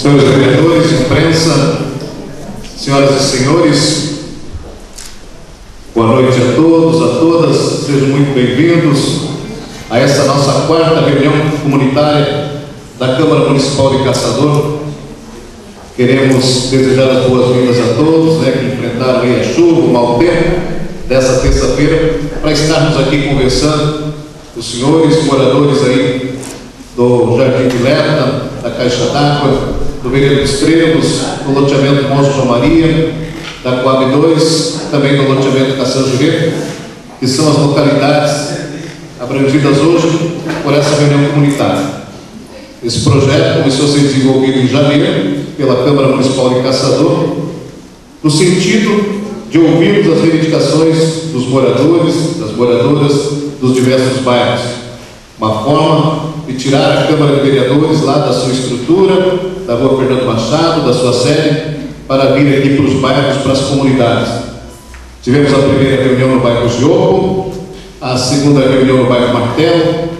Senhores vereadores, imprensa, senhoras e senhores, boa noite a todos, a todas, sejam muito bem-vindos a essa nossa quarta reunião comunitária da Câmara Municipal de Caçador. Queremos desejar as boas-vindas a todos, que enfrentaram aí a chuva, o mau tempo dessa terça-feira, para estarmos aqui conversando, os senhores moradores aí do Jardim de Leta, da Caixa d'Água, do Vereiro dos Trevos, do loteamento Monte João Maria, da Coab 2, também do loteamento Cação Jureto, que são as localidades abrangidas hoje por essa reunião comunitária. Esse projeto começou a ser desenvolvido em janeiro pela Câmara Municipal de Caçador, no sentido de ouvirmos as reivindicações dos moradores, das moradoras dos diversos bairros. Uma forma de tirar a Câmara de Vereadores lá da sua estrutura, da Rua Fernando Machado, da sua sede, para vir aqui para os bairros, para as comunidades. Tivemos a primeira reunião no bairro Gioco, a segunda reunião no bairro Martelo,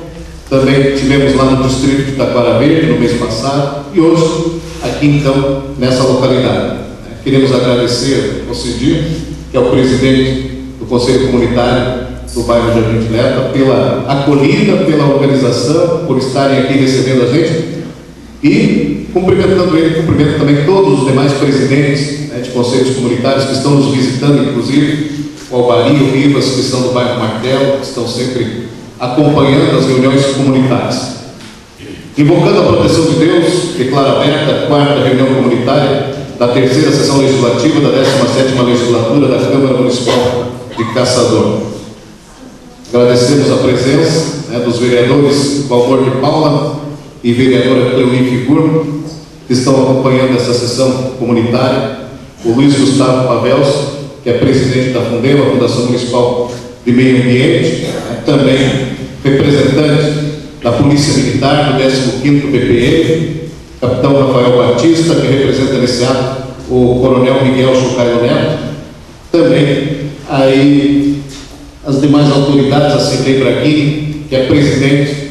também tivemos lá no distrito de Taquara Verde no mês passado, e hoje, aqui então, nessa localidade. Queremos agradecer ao Cidir, que é o presidente do Conselho Comunitário do bairro Jardim de Leta, pela acolhida, pela organização, por estarem aqui recebendo a gente, e cumprimentando ele, cumprimento também todos os demais presidentes de conselhos comunitários que estão nos visitando, inclusive o Albari e o Rivas, que são do bairro Martelo, que estão sempre acompanhando as reuniões comunitárias. Invocando a proteção de Deus, declaro aberta a quarta reunião comunitária da terceira sessão legislativa da 17ª legislatura da Câmara Municipal de Caçador. Agradecemos a presença dos vereadores Valmor de Paula e vereadora Cleoni Figur, que estão acompanhando essa sessão comunitária, o Luiz Gustavo Pavels, que é presidente da Fundema, Fundação Municipal de Meio Ambiente, também representante da Polícia Militar do 15º BPM, capitão Rafael Batista, que representa nesse ato o coronel Miguel Chucaio Neto, também aí as demais autoridades, a Cirlei Braghini, que é presidente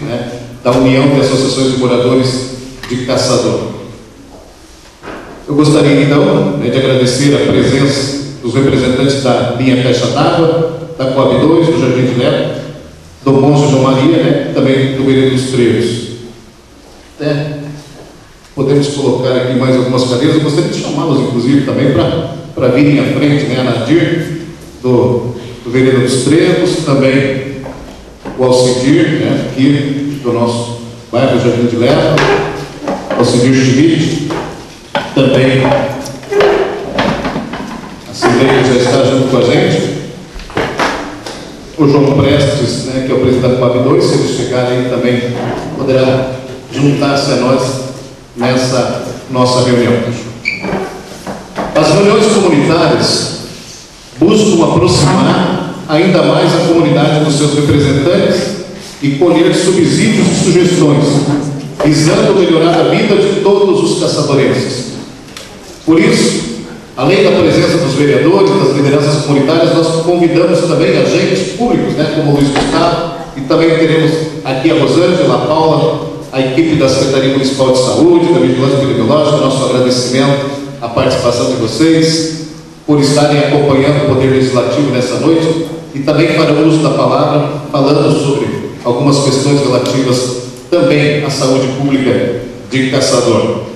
da União de Associações de Moradores de Caçador. Eu gostaria então de agradecer a presença dos representantes da linha Caixa d'Água, da Coab 2, do Jardim de Leta, do Monte João Maria, também do Vereiro dos Trevos. Podemos colocar aqui mais algumas cadeiras, eu gostaria de chamá-los inclusive também para virem à frente, a Nadir, do Vereiro dos Trevos, também o Alcidir, aqui do nosso bairro Jardim de Leta, Alcidir Schmidt, também a Cirlei já está junto com a gente, o João Prestes, que é o presidente da Coab 2, se eles chegarem aí também poderá juntar-se a nós nessa nossa reunião. As reuniões comunitárias buscam aproximar ainda mais a comunidade dos seus representantes e colher subsídios e sugestões, visando melhorar a vida de todos os caçadorenses. Por isso, além da presença dos vereadores, das lideranças comunitárias, nós convidamos também agentes públicos, como o Luiz Gustavo, e também teremos aqui a Rosângela, a Paula, a equipe da Secretaria Municipal de Saúde, da Vigilância Epidemiológica, nosso agradecimento à participação de vocês, por estarem acompanhando o Poder Legislativo nessa noite, e também para o uso da palavra, falando sobre algumas questões relativas também à saúde pública de Caçador.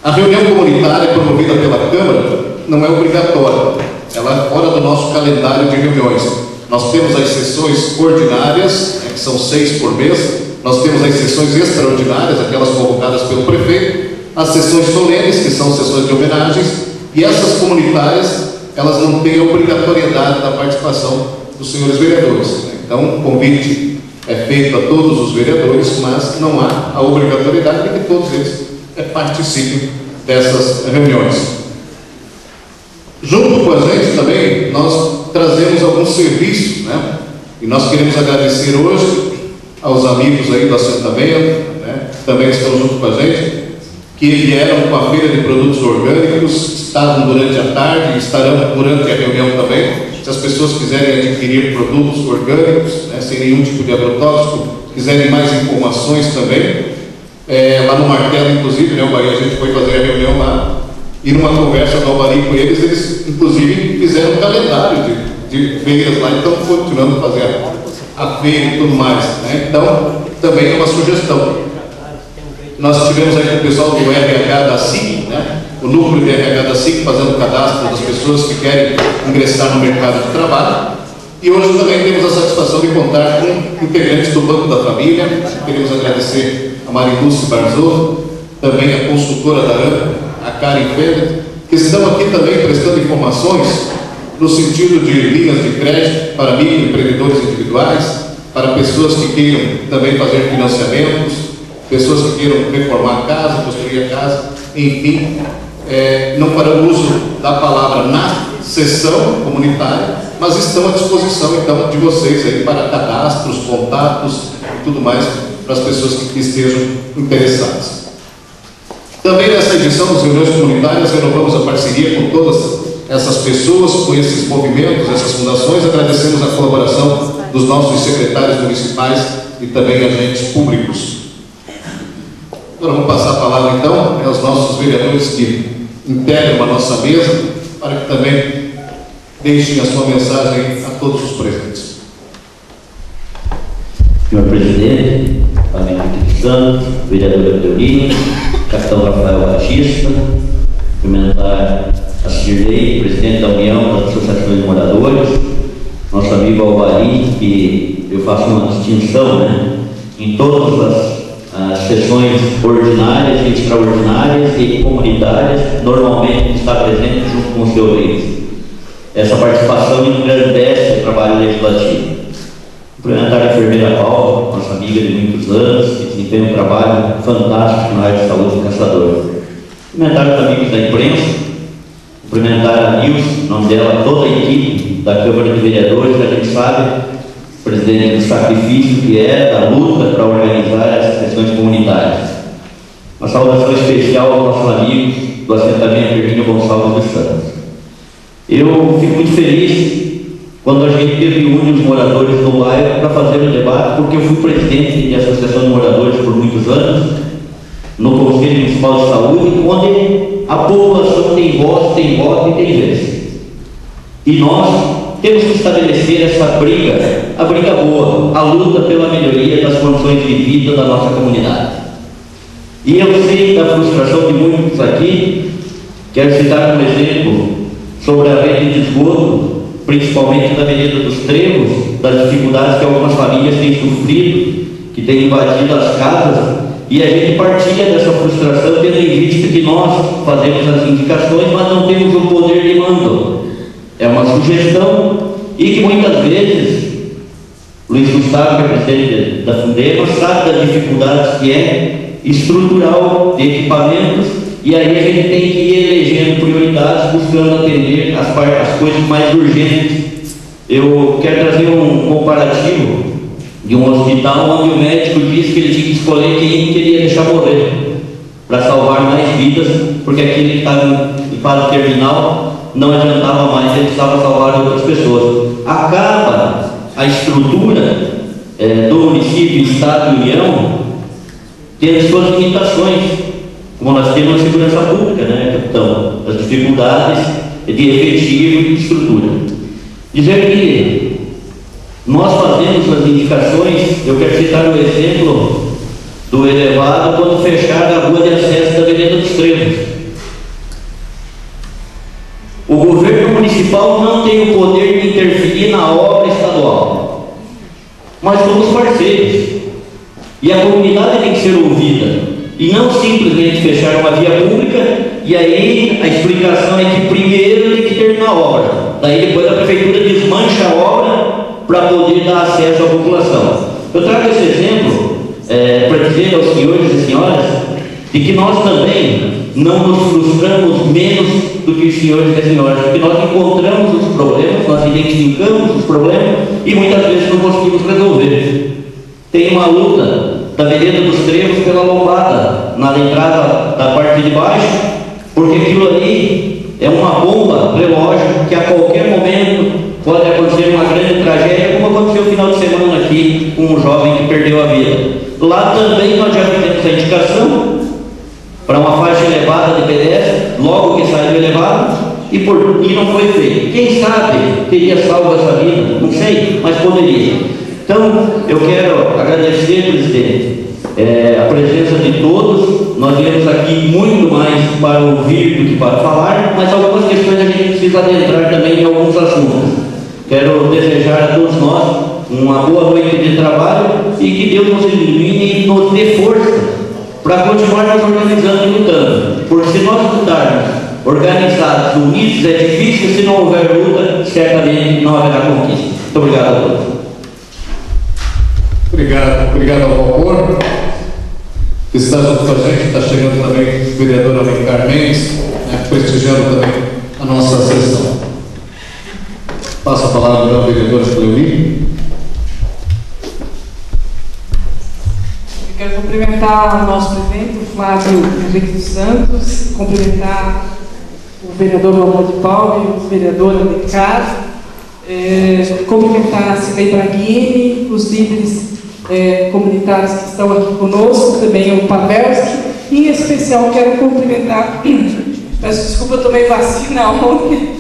A reunião comunitária promovida pela Câmara não é obrigatória, ela é fora do nosso calendário de reuniões. Nós temos as sessões ordinárias, que são 6 por mês, nós temos as sessões extraordinárias, aquelas convocadas pelo prefeito, as sessões solenes, que são sessões de homenagens, e essas comunitárias, elas não têm a obrigatoriedade da participação dos senhores vereadores. Então, o convite é feito a todos os vereadores, mas não há a obrigatoriedade de que todos eles participem dessas reuniões. Junto com a gente também, nós trazemos alguns serviços, e nós queremos agradecer hoje aos amigos aí do assentamento, que também estão junto com a gente, que vieram com a feira de produtos orgânicos, estavam durante a tarde e estarão durante a reunião também. Se as pessoas quiserem adquirir produtos orgânicos, sem nenhum tipo de agrotóxico, quiserem mais informações também, lá no Martelo, inclusive, né, o Bahia, a gente foi fazer a reunião lá, e numa conversa do Albari com eles inclusive fizeram um calendário de feiras lá, então continuando a fazer a feira e tudo mais, né? Então, também é uma sugestão. Nós tivemos aí com o pessoal do RH da SIC, né? O núcleo de RH da SIC fazendo o cadastro das pessoas que querem ingressar no mercado de trabalho. E hoje também temos a satisfação de contar com integrantes do Banco da Família. Queremos agradecer a Marilúcia Barzotto, também a consultora da AMP, a Karen Feder, que estão aqui também prestando informações no sentido de linhas de crédito para microempreendedores individuais, para pessoas que queiram também fazer financiamentos, pessoas que queiram reformar a casa, construir a casa, enfim, não para o uso da palavra na sessão comunitária, mas estão à disposição então de vocês aí para cadastros, contatos e tudo mais para as pessoas que estejam interessadas. Também nessa edição das reuniões comunitárias renovamos a parceria com todas essas pessoas, com esses movimentos, essas fundações. Agradecemos a colaboração dos nossos secretários municipais e também agentes públicos. Agora vamos passar a palavra então aos nossos vereadores que integram a nossa mesa, para que também deixem a sua mensagem a todos os presentes. Senhor Presidente, Parlamento Santos, vereadora Teorina, capitão Rafael Batista, cumprimentar a Cirlei, presidente da União das Associações de Moradores, nosso amigo Albari, que eu faço uma distinção, né, em todas as sessões ordinárias e extraordinárias e comunitárias, normalmente está presente junto com o seu Reis. Essa participação engrandece o trabalho legislativo. Cumprimentar a enfermeira Paula, nossa amiga de muitos anos, que desempenha um trabalho fantástico na área de saúde do caçador. Cumprimentar os amigos da imprensa, cumprimentar a Nilce, em nome dela, toda a equipe da Câmara de Vereadores, a gente sabe, presidente do sacrifício que é, da luta para organizar essas sessões comunitárias. Uma saudação especial aos nossos amigos do assentamento Hermínio Gonçalves dos Santos. Eu fico muito feliz quando a gente reúne os moradores do bairro para fazer o debate, porque eu fui presidente de associação de moradores por muitos anos, no Conselho Municipal de Saúde, onde a população tem voz, tem voto e tem vez. E nós temos que estabelecer essa briga, a briga boa, a luta pela melhoria das condições de vida da nossa comunidade. E eu sei da frustração de muitos aqui, quero citar um exemplo sobre a rede de esgoto, principalmente da Vereda dos Trevos, das dificuldades que algumas famílias têm sofrido, que têm invadido as casas, e a gente partilha dessa frustração, tendo em vista que nós fazemos as indicações, mas não temos o poder de mando. É uma sugestão, e que muitas vezes Luiz Gustavo, que é presidente da Fundema, sabe das dificuldades que é estrutural de equipamentos, e aí a gente tem que ir elegendo prioridades, buscando atender as coisas mais urgentes. Eu quero trazer um comparativo de um hospital onde o médico disse que ele tinha que escolher quem queria deixar morrer para salvar mais vidas, porque aquele que estava em fase terminal não adiantava mais, ele precisava salvar outras pessoas. Acaba a estrutura do município, Estado e União tendo suas limitações, como nós temos na segurança pública, né, capitão? As dificuldades de efetivo e de estrutura. Dizer que nós fazemos as indicações, eu quero citar o exemplo do elevado quando fechar a rua de acesso da Vereda dos Trevos. O governo municipal não tem o poder de interferir na obra estadual, mas somos parceiros, e a comunidade tem que ser ouvida. E não simplesmente fechar uma via pública, e aí a explicação é que primeiro tem que terminar a obra, daí depois a prefeitura desmancha a obra para poder dar acesso à população. Eu trago esse exemplo para dizer aos senhores e senhoras de que nós também não nos frustramos menos do que os senhores e senhoras, porque nós encontramos os problemas, nós identificamos os problemas e muitas vezes não conseguimos resolver. Tem uma luta da Vereda dos Trevos pela lombada, na entrada da parte de baixo, porque aquilo ali é uma bomba relógio que a qualquer momento pode acontecer uma grande tragédia, como aconteceu no final de semana aqui com um jovem que perdeu a vida. Lá também nós já fizemos a indicação para uma faixa elevada de pedestre, logo que saiu elevado, e não foi feito. Quem sabe teria salvo essa vida, não sei, mas poderia. Então, eu quero agradecer, presidente, a presença de todos. Nós viemos aqui muito mais para ouvir do que para falar, mas algumas questões a gente precisa adentrar também em alguns assuntos. Quero desejar a todos nós uma boa noite de trabalho e que Deus nos ilumine e nos dê força para continuar nos organizando e lutando. Porque se nós lutarmos organizados, unidos, é difícil. Se não houver luta, certamente não haverá conquista. Muito obrigado a todos. Obrigado ao Valmor, que está junto com a gente. Está chegando também o vereador Alencar Mendes, prestigiando também a nossa sessão. Passo a palavra ao vereador Cleuri. Eu quero cumprimentar o nosso presidente, o Flávio Henrique dos Santos, cumprimentar o vereador Valmor de Paulo e o vereador Alencar, cumprimentar a Cilei Braghini, os líderes comunitários que estão aqui conosco, também o Pavelski, e em especial quero cumprimentar, peço desculpa, eu tomei vacina ontem,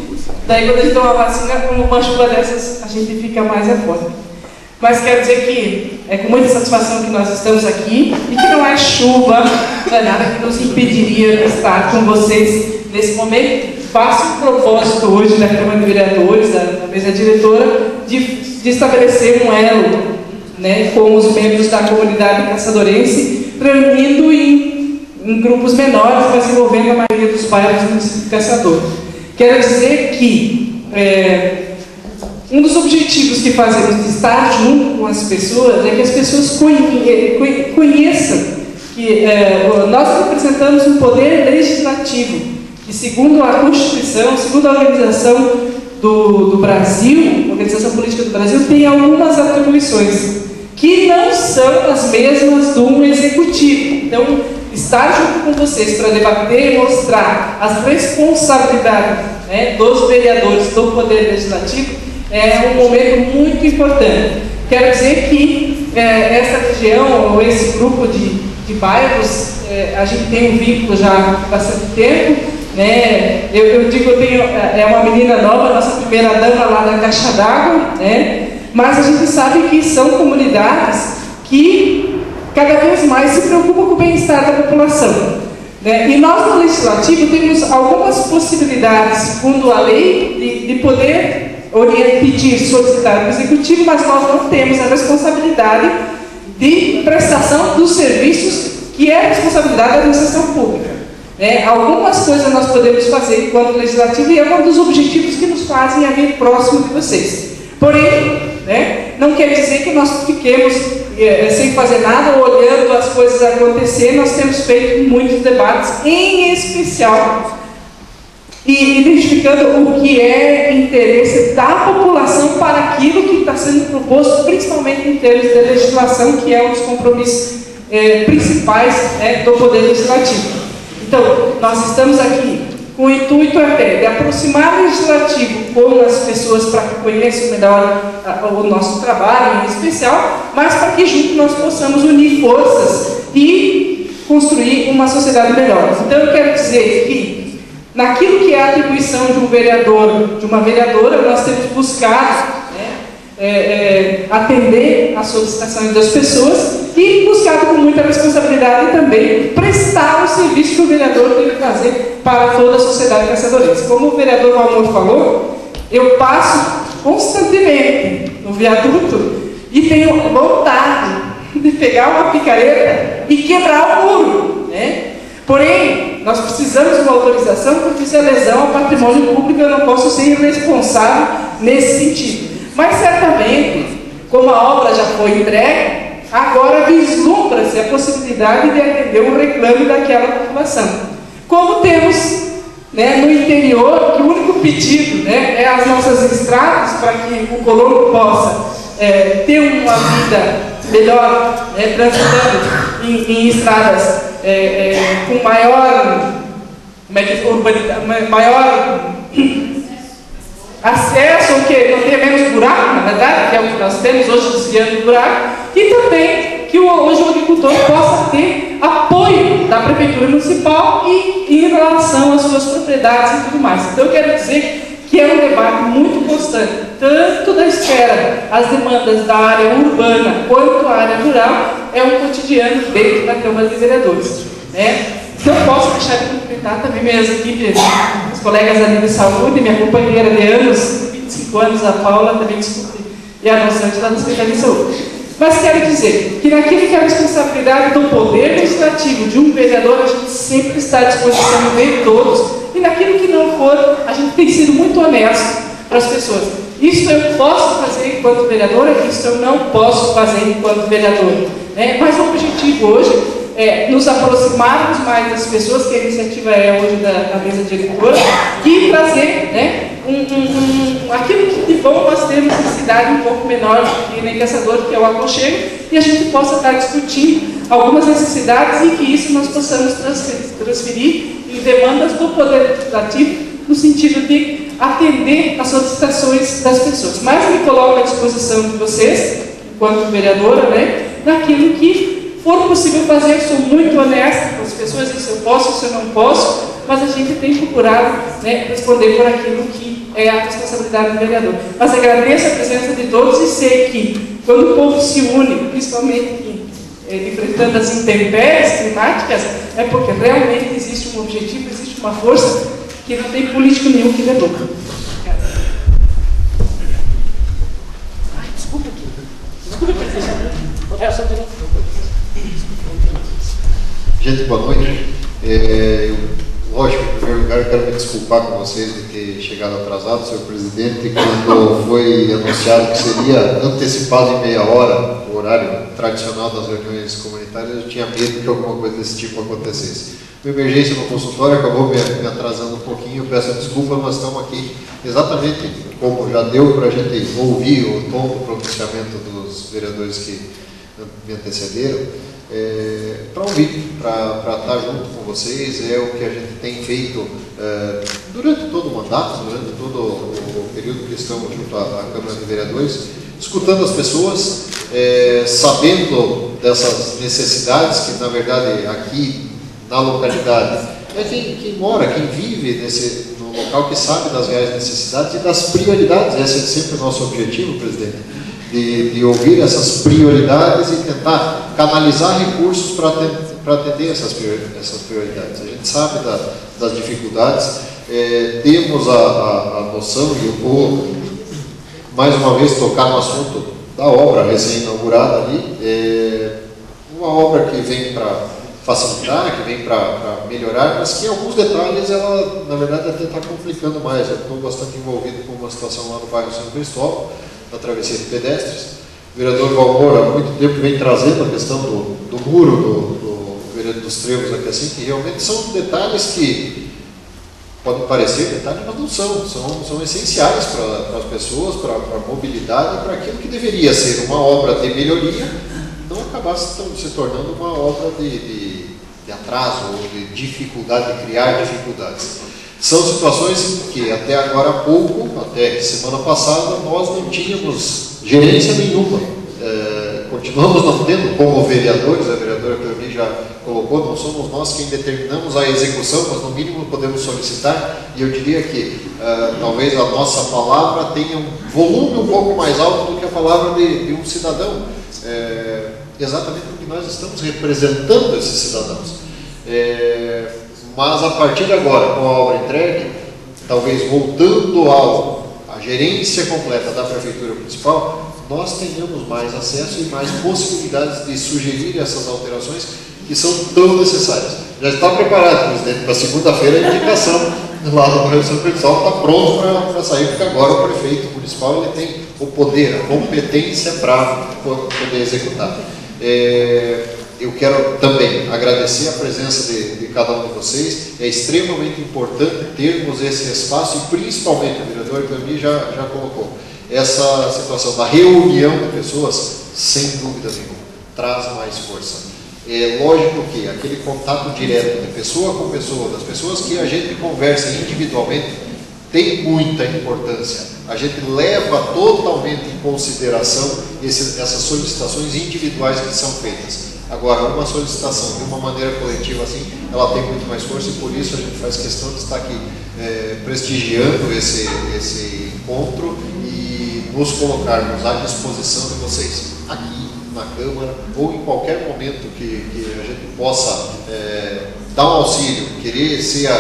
daí quando a gente toma vacina, uma chuva dessas, a gente fica mais afónico. Mas quero dizer que é com muita satisfação que nós estamos aqui e que não é chuva, não é nada que nos impediria de estar com vocês nesse momento. Faço o propósito hoje da Câmara de Vereadores, da mesa diretora, de estabelecer um elo, né, com os membros da comunidade caçadorense, reunindo em grupos menores, mas envolvendo a maioria dos bairros do município de Caçador. Quero dizer que um dos objetivos que fazemos de estar junto com as pessoas é que as pessoas conheçam que nós representamos um poder legislativo, que segundo a Constituição, segundo a Organização do Brasil, Organização Política do Brasil, tem algumas atribuições que não são as mesmas do executivo. Então, estar junto com vocês para debater e mostrar as responsabilidades, né, dos vereadores do Poder Legislativo é um momento muito importante. Quero dizer que essa região, ou esse grupo de bairros, a gente tem um vínculo já há bastante tempo, né? Eu digo, é uma menina nova, nossa primeira dama lá da Caixa d'Água, né? Mas a gente sabe que são comunidades que cada vez mais se preocupam com o bem-estar da população, né? E nós no Legislativo temos algumas possibilidades, segundo a lei, de poder pedir, solicitar o Executivo, mas nós não temos a responsabilidade de prestação dos serviços, que é a responsabilidade da administração pública. Algumas coisas nós podemos fazer enquanto Legislativo e é um dos objetivos que nos fazem a vir próximo de vocês. Porém, não quer dizer que nós fiquemos sem fazer nada, olhando as coisas acontecer. Nós temos feito muitos debates, em especial, e identificando o que é interesse da população para aquilo que está sendo proposto, principalmente em termos de legislação, que é um dos compromissos principais do Poder Legislativo. Então, nós estamos aqui com o intuito até de aproximar o Legislativo com as pessoas para que conheçam melhor o nosso trabalho em especial, mas para que juntos nós possamos unir forças e construir uma sociedade melhor. Então, eu quero dizer que naquilo que é a atribuição de um vereador, de uma vereadora, nós temos buscado atender às solicitações das pessoas e buscado com muita responsabilidade também prestar o serviço que o vereador tem que fazer para toda a sociedade caçadorense. Como o vereador Valmor falou, eu passo constantemente no viaduto e tenho vontade de pegar uma picareta e quebrar o muro, Porém, nós precisamos de uma autorização, porque se é lesão ao patrimônio público, eu não posso ser irresponsável nesse sentido. Mas certamente, como a obra já foi entregue, agora vislumbra-se a possibilidade de atender um reclame daquela população. Como temos no interior, que o único pedido é as nossas estradas, para que o colono possa ter uma vida melhor, transitando em estradas com maior acesso, que não tenha menos buraco, na verdade, que é o que nós temos hoje, desviando o buraco, e também que hoje o agricultor possa ter apoio da Prefeitura Municipal e em relação às suas propriedades e tudo mais. Então eu quero dizer que é um debate muito constante, tanto da esfera, as demandas da área urbana quanto a área rural, é um cotidiano dentro da Câmara de Vereadores, né? Não posso deixar de cumprimentar também minhas equipes, os colegas ali de saúde, minha companheira de anos, 25 anos, a Paula, também desculpe, e a Rosante lá da Secretaria de Saúde. Mas quero dizer que naquilo que é a responsabilidade do poder legislativo de um vereador, a gente sempre está à disposição de ver todos, e naquilo que não for, a gente tem sido muito honesto para as pessoas. Isso eu posso fazer enquanto vereadora, isso eu não posso fazer enquanto vereadora. Né? Mas o objetivo hoje é nos aproximarmos mais das pessoas, que a iniciativa é hoje da mesa diretora, e trazer, né, aquilo que de bom nós temos na cidade um pouco menor do que nem Caçador, que é o aconchego, e a gente possa estar discutindo algumas necessidades e que isso nós possamos transferir em demandas do Poder Legislativo, no sentido de atender às solicitações das pessoas. Mas me coloco à disposição de vocês, enquanto vereadora, né, naquilo que for possível fazer. Sou muito honesta com as pessoas, isso eu posso, isso eu não posso, mas a gente tem procurado, né, responder por aquilo que é a responsabilidade do vereador. Mas agradeço a presença de todos e sei que quando o povo se une, principalmente enfrentando as intempéries climáticas, é porque realmente existe um objetivo, existe uma força que não tem político nenhum que derruba. Desculpa aqui. Desculpa, presidente. Gente, boa noite. Lógico, em primeiro lugar, eu quero me desculpar com vocês de ter chegado atrasado, senhor presidente, quando foi anunciado que seria antecipado em meia hora o horário tradicional das reuniões comunitárias. Eu tinha medo que alguma coisa desse tipo acontecesse. Uma emergência no consultório acabou me atrasando um pouquinho, eu peço desculpa, mas estamos aqui exatamente como já deu para a gente ouvir o tom do pronunciamento dos vereadores que me antecederam, para ouvir, para estar junto com vocês. É o que a gente tem feito durante todo o mandato, durante todo o período que estamos junto à Câmara de Vereadores, escutando as pessoas, sabendo dessas necessidades que, na verdade, aqui na localidade, quem mora, quem vive no local, que sabe das reais necessidades e das prioridades. Esse é sempre o nosso objetivo, presidente, de ouvir essas prioridades e tentar canalizar recursos para atender essas prioridades. A gente sabe das dificuldades, temos a noção, e eu vou mais uma vez tocar no assunto da obra recém-inaugurada ali, uma obra que vem para facilitar, que vem para melhorar, mas que em alguns detalhes ela, na verdade, até está complicando mais. Eu estou bastante envolvido com uma situação lá no bairro São Cristóvão, da travessia de pedestres. O vereador Valmor há muito tempo vem trazendo a questão do muro dos trevos aqui, assim, que realmente são detalhes que podem parecer detalhes, mas não são essenciais para as pessoas, para a mobilidade, para aquilo que deveria ser uma obra de melhoria, não acabasse se tornando uma obra de atraso ou de dificuldade, de criar dificuldades. São situações que até agora há pouco, até semana passada, nós não tínhamos gerência nenhuma. Continuamos não tendo como vereadores, a vereadora Cleoni já colocou, não somos nós quem determinamos a execução, mas no mínimo podemos solicitar, e eu diria que talvez a nossa palavra tenha um volume um pouco mais alto do que a palavra de um cidadão, exatamente porque nós estamos representando esses cidadãos. Mas a partir de agora, com a obra entregue, talvez voltando à gerência completa da Prefeitura Municipal, nós tenhamos mais acesso e mais possibilidades de sugerir essas alterações que são tão necessárias. Já está preparado, presidente, para segunda-feira a indicação lá do bairro São Cristóvão, está pronto para sair, porque agora o prefeito municipal ele tem o poder, a competência para poder executar. Eu quero também agradecer a presença de cada um de vocês. É extremamente importante termos esse espaço e principalmente, o vereador Cleoni já colocou, essa situação da reunião de pessoas, sem dúvida nenhuma, traz mais força. É lógico que aquele contato direto de pessoa com pessoa, das pessoas que a gente conversa individualmente, tem muita importância. A gente leva totalmente em consideração essas solicitações individuais que são feitas. Agora, uma solicitação de uma maneira coletiva assim, ela tem muito mais força, e por isso a gente faz questão de estar aqui prestigiando esse encontro e nos colocarmos à disposição de vocês, aqui na Câmara, ou em qualquer momento que a gente possa dar um auxílio, querer ser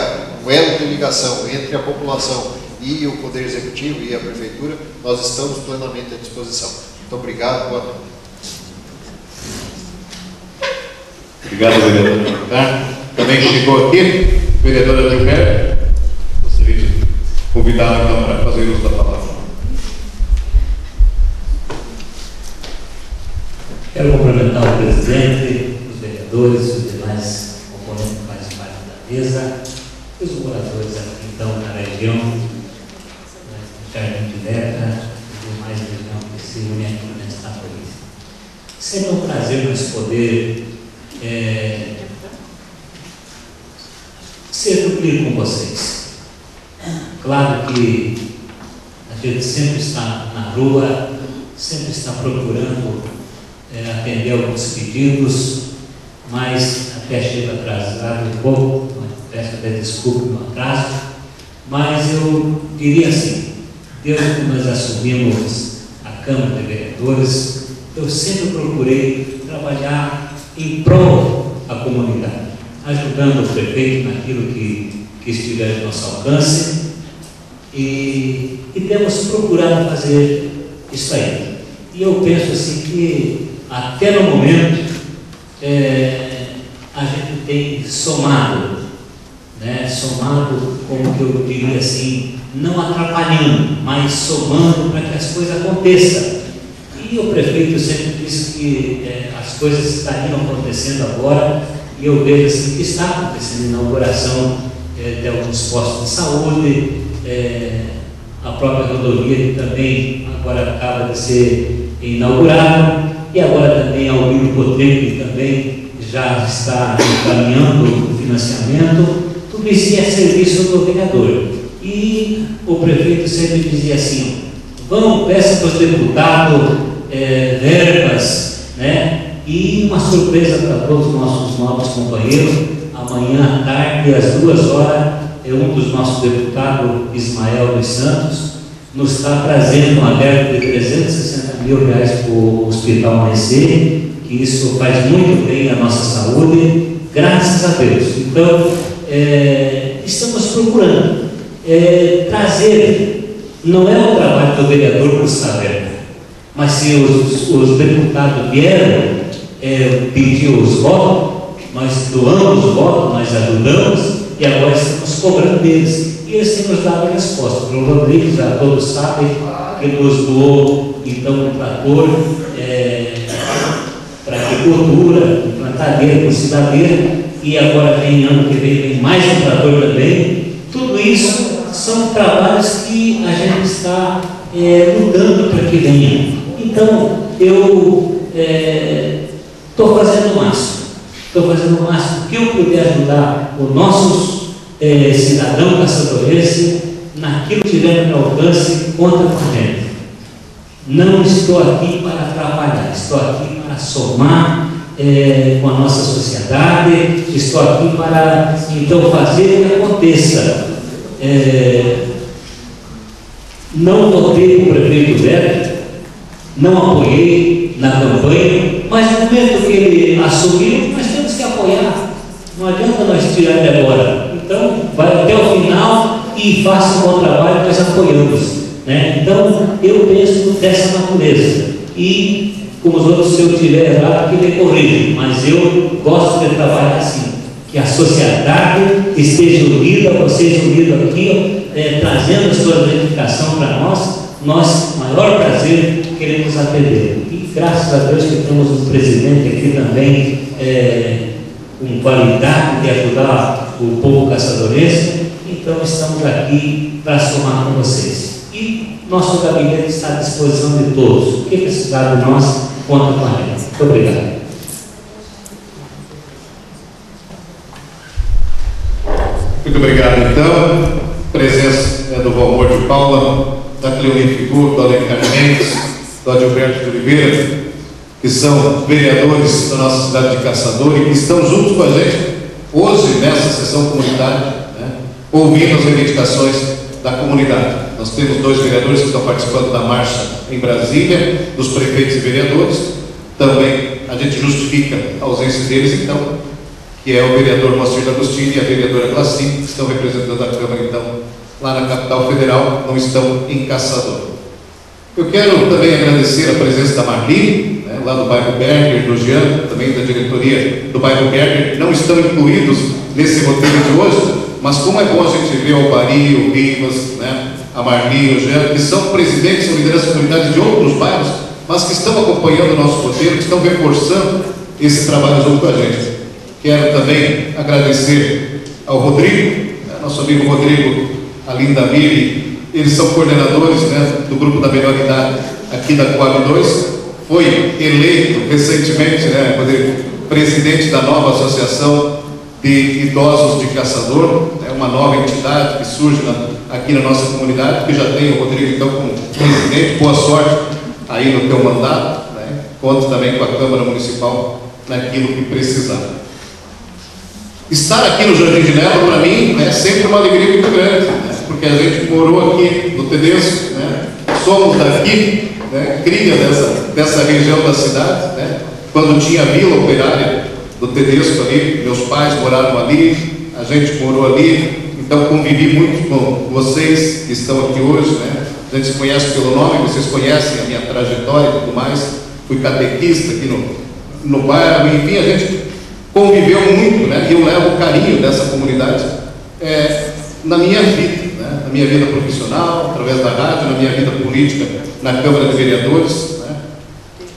um elo de ligação entre a população e o Poder Executivo e a Prefeitura. Nós estamos plenamente à disposição. Muito obrigado, boa noite. Obrigado, vereador. Também chegou aqui, vereadora Gilberto. Gostaria de convidá-la então para fazer uso da palavra. Quero cumprimentar o presidente, os vereadores, os demais componentes que fazem parte da mesa, e os moradores aqui então na região, Jardim de Letra, e demais região que se unem aqui nesta noite. Sempre é um prazer nos poder ser tranquilo com vocês. Claro que a gente sempre está na rua, sempre está procurando atender alguns pedidos, mas até chega atrasado um pouco, peço até desculpa no atraso, mas eu diria assim, desde que nós assumimos a Câmara de Vereadores, eu sempre procurei trabalhar em prol da comunidade, ajudando o prefeito naquilo que estiver de nosso alcance, e temos procurado fazer isso aí. E eu penso assim que até no momento a gente tem somado, somado, como que eu diria assim, não atrapalhando, mas somando para que as coisas aconteçam. E o prefeito sempre disse que as coisas estariam acontecendo agora, e eu vejo assim que está acontecendo a inauguração de alguns postos de saúde, a própria rodovia que também agora acaba de ser inaugurada, e agora também a Albino Cotrem, que também já está encaminhando o financiamento. Tudo isso é serviço do vereador. E o prefeito sempre dizia assim: vão, peça para os deputados verbas, e uma surpresa para todos os nossos novos companheiros. Amanhã à tarde, às 2 horas, um dos nossos deputados, Ismael dos Santos, nos está trazendo uma verba de R$360 mil para o Hospital Amanhecer, que isso faz muito bem à nossa saúde, graças a Deus. Então, estamos procurando trazer, não é o trabalho do vereador buscar verba, mas se os deputados vieram pedir os votos, nós doamos os votos, nós ajudamos, e agora estamos cobrando deles. E eles têm nos dado a resposta. O Rodrigo, já todos sabem, que nos doou então um trator para agricultura, plantadeira, porcidadeira, e agora vem ano que vem mais um trator também. Tudo isso são trabalhos que a gente está lutando para que venha. Então, eu estou fazendo o máximo. Estou fazendo o máximo que eu puder ajudar os nossos cidadãos caçadorenses naquilo que tiver no alcance, conta com a gente. Não estou aqui para atrapalhar, estou aqui para somar com a nossa sociedade, estou aqui para então fazer que aconteça. Não votei com o prefeito Beto, não apoiei na campanha, mas no momento que ele assumiu, nós temos que apoiar. Não adianta nós tirar ele agora. Então, vai até o final e faça um bom trabalho, nós apoiamos. Então, eu penso dessa natureza. E, como os outros, se eu tiver errado, que me corrija. Mas eu gosto de trabalhar assim. Que a sociedade esteja unida, vocês unidos aqui, trazendo a sua reivindicação para nós. Nós, maior prazer, queremos atender. E graças a Deus que temos um presidente aqui também com qualidade de ajudar o povo caçadorense. Então estamos aqui para somar com vocês. E nosso gabinete está à disposição de todos. O que precisar de nós, conta com a gente. Muito obrigado. Muito obrigado, então. Presença do Valmor de Paula, da Cleonir Figur, do Alencar Mendes, do Adilberto de Oliveira, que são vereadores da nossa cidade de Caçador e que estão juntos com a gente hoje nessa sessão comunitária, né, ouvindo as reivindicações da comunidade. Nós temos 2 vereadores que estão participando da marcha em Brasília, dos prefeitos e vereadores. Também a gente justifica a ausência deles, então, que é o vereador Moacir D'Agostini e a vereadora Glacinho, que estão representando a Câmara, então, lá na capital federal, não estão em Caçador. Eu quero também agradecer a presença da Marli, né, lá do bairro Berger, do Jean, também da diretoria do bairro Berger, não estão incluídos nesse roteiro de hoje, mas como é bom a gente ver o Bari, o Rivas, né, a Marli, o Jean, que são presidentes ou lideranças comunitárias de outros bairros, mas que estão acompanhando o nosso roteiro, que estão reforçando esse trabalho junto com a gente. Quero também agradecer ao Rodrigo, né, nosso amigo Rodrigo, a Linda Miri. Eles são coordenadores, né, do grupo da melhor idade aqui da Coab 2. Foi eleito recentemente, né, presidente da nova associação de idosos de Caçador. É uma nova entidade que surge aqui na nossa comunidade, que já tem o Rodrigo então como presidente. Boa sorte aí no teu mandato, né? Conto também com a Câmara Municipal naquilo que precisar. Estar aqui no Jardim de Neva, para mim, é sempre uma alegria muito grande, né? Porque a gente morou aqui no Tedesco, né? Somos daqui, né? Cria dessa região da cidade, né? Quando tinha a Vila Operária do Tedesco ali, meus pais moraram ali, a gente morou ali, então convivi muito com vocês que estão aqui hoje, né? A gente se conhece pelo nome, vocês conhecem a minha trajetória e tudo mais. Fui catequista aqui no bairro, enfim, a gente conviveu muito, né? E eu levo o carinho dessa comunidade na minha vida, né? Na minha vida profissional, através da rádio, na minha vida política, na Câmara de Vereadores, né?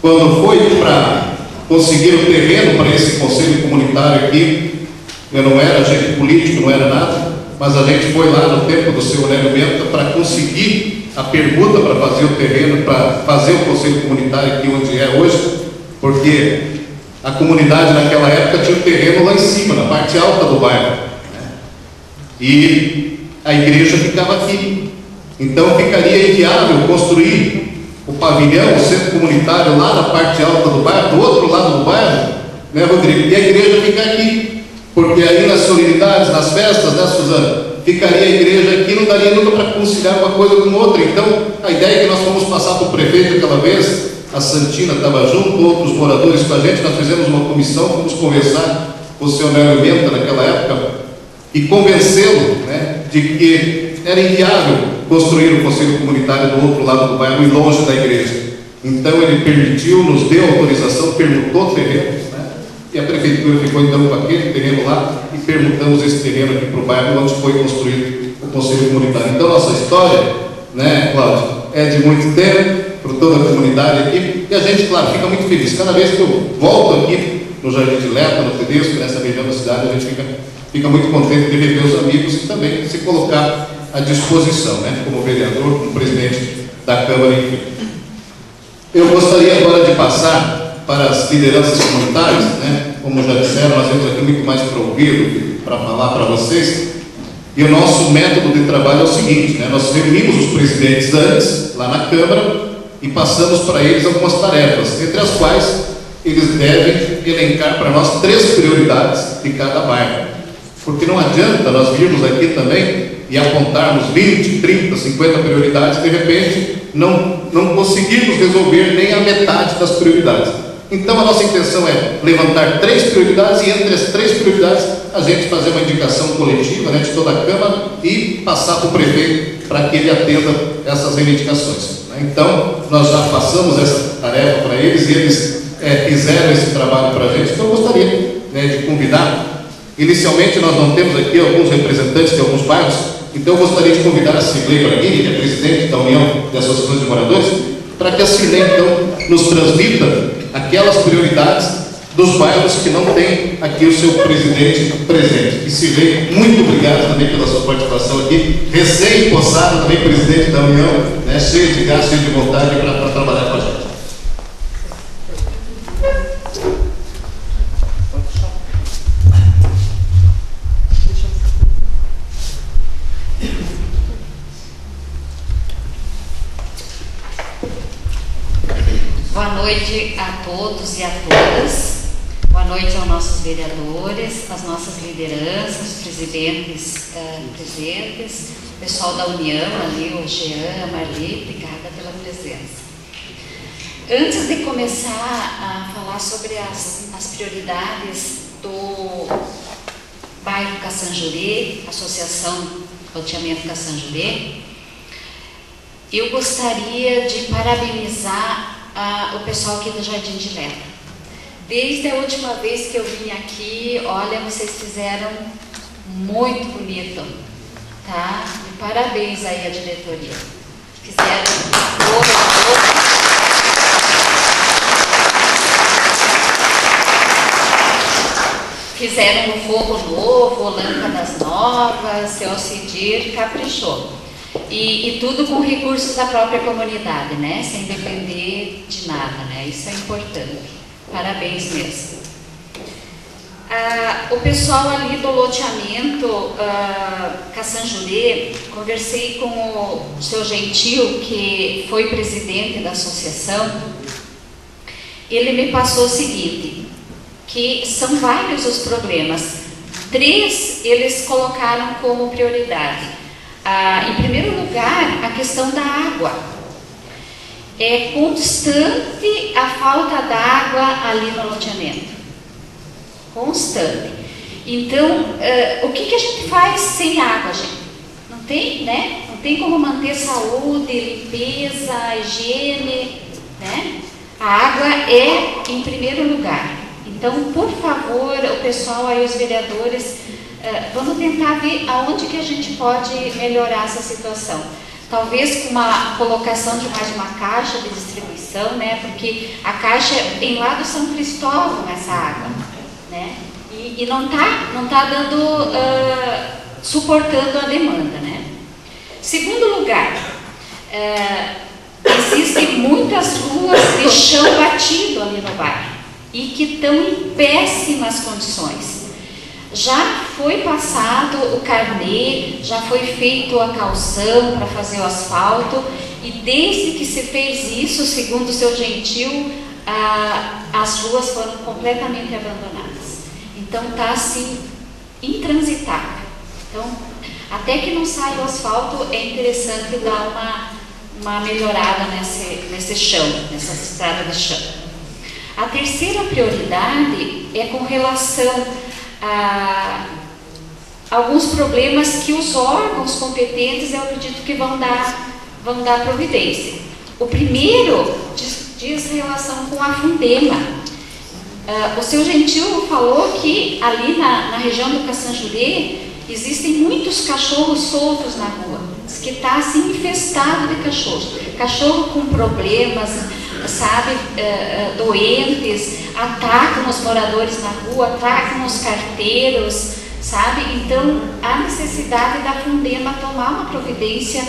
Quando foi para conseguir o terreno para esse conselho comunitário aqui, eu não era agente político, não era nada, mas a gente foi lá no tempo do seu Onélio Menta para conseguir a pergunta para fazer o terreno, para fazer o conselho comunitário aqui onde é hoje, porque a comunidade naquela época tinha o terreno lá em cima, na parte alta do bairro, né? E a igreja ficava aqui. Então ficaria inviável construir o pavilhão, o centro comunitário lá na parte alta do bairro, do outro lado do bairro, né, Rodrigo? E a igreja fica aqui, porque aí nas solenidades, nas festas, né, Suzana? Ficaria a igreja aqui, não daria nunca para conciliar uma coisa com outra. Então, a ideia é que nós fomos passar para o prefeito aquela vez, a Santina estava junto, outros moradores com a gente, nós fizemos uma comissão, fomos conversar com o senhor Nélio Menta naquela época e convencê-lo, né, de que era inviável construir o conselho comunitário do outro lado do bairro e longe da igreja. Então ele permitiu, nos deu autorização, permutou terrenos, né, e a prefeitura ficou então com aquele terreno lá e permutamos esse terreno aqui para o bairro onde foi construído o conselho comunitário. Então nossa história, né, Cláudio, é de muito tempo, para toda a comunidade aqui, e a gente, claro, fica muito feliz. Cada vez que eu volto aqui no Jardim de Leta, no Tedesco, nessa região da cidade, a gente fica muito contente de rever os amigos e também se colocar à disposição, né, como vereador, como presidente da Câmara, enfim. Eu gostaria agora de passar para as lideranças comunitárias, né, como já disseram, nós temos aqui muito mais para ouvir do que para falar para vocês. E o nosso método de trabalho é o seguinte, né, nós reunimos os presidentes antes, lá na Câmara, e passamos para eles algumas tarefas, entre as quais eles devem elencar para nós 3 prioridades de cada bairro. Porque não adianta nós virmos aqui também e apontarmos 20, 30, 50 prioridades, de repente não conseguirmos resolver nem a metade das prioridades. Então a nossa intenção é levantar 3 prioridades e entre as 3 prioridades a gente fazer uma indicação coletiva, né, de toda a Câmara e passar para o prefeito para que ele atenda essas reivindicações. Então, nós já passamos essa tarefa para eles e eles fizeram esse trabalho para a gente. Então, eu gostaria, né, de convidar. Inicialmente, nós não temos aqui alguns representantes de alguns bairros, então eu gostaria de convidar a Cirlei Braghini, que é presidente da União de Associações de Moradores, para que a Cirlei, então, nos transmita aquelas prioridades dos bairros que não tem aqui o seu presidente presente. E Cirlei, muito obrigado também pela sua participação aqui, recém-possado também presidente da União, né, cheio de gás, cheio de vontade para trabalhar com a gente. todos e a todas. Boa noite aos nossos vereadores, às nossas lideranças, presidentes presentes, o pessoal da União ali, o Jean, a Marli, obrigada pela presença. Antes de começar a falar sobre as prioridades do bairro Caçanjurê, Associação Loteamento Caçanjurê, eu gostaria de parabenizar o pessoal aqui do Jardim de Leta. Desde a última vez que eu vim aqui, olha, vocês fizeram muito bonito, tá? E parabéns aí à diretoria. Fizeram um fogo novo, lâmpadas novas, seu Alcidir caprichou. E tudo com recursos da própria comunidade, né? Sem depender de nada, né? Isso é importante. Parabéns mesmo. O pessoal ali do loteamento Caçanjurê, conversei com o seu Gentil, que foi presidente da associação. Ele me passou o seguinte, que são vários os problemas. 3 eles colocaram como prioridade. Em primeiro lugar, a questão da água. É constante a falta d'água ali no loteamento. Constante. Então, o que a gente faz sem água, gente? Não tem, né? Não tem como manter saúde, limpeza, higiene, né? A água é em primeiro lugar. Então, por favor, o pessoal aí, os vereadores, vamos tentar ver aonde que a gente pode melhorar essa situação. Talvez com uma colocação de mais uma caixa de distribuição, né? Porque a caixa tem lá do São Cristóvão essa água, né? E não tá dando, suportando a demanda, né? Segundo lugar, existem muitas ruas de chão batido ali no bairro e que estão em péssimas condições. Já foi passado o carnê, já foi feito a calção para fazer o asfalto, e desde que se fez isso, segundo o seu Gentil, as ruas foram completamente abandonadas. Então está assim, intransitável. Então, até que não saia o asfalto, é interessante dar uma melhorada nesse chão, nessa estrada de chão. A terceira prioridade é com relação alguns problemas que os órgãos competentes, eu acredito que vão dar providência. O primeiro diz relação com a Fundema. O seu Gentil falou que ali na região do Caçanjurê existem muitos cachorros soltos na rua, diz que está assim infestado de cachorro com problemas, sabe, doentes, atacam os moradores na rua, atacam os carteiros, sabe? Então, há necessidade da Fundema tomar uma providência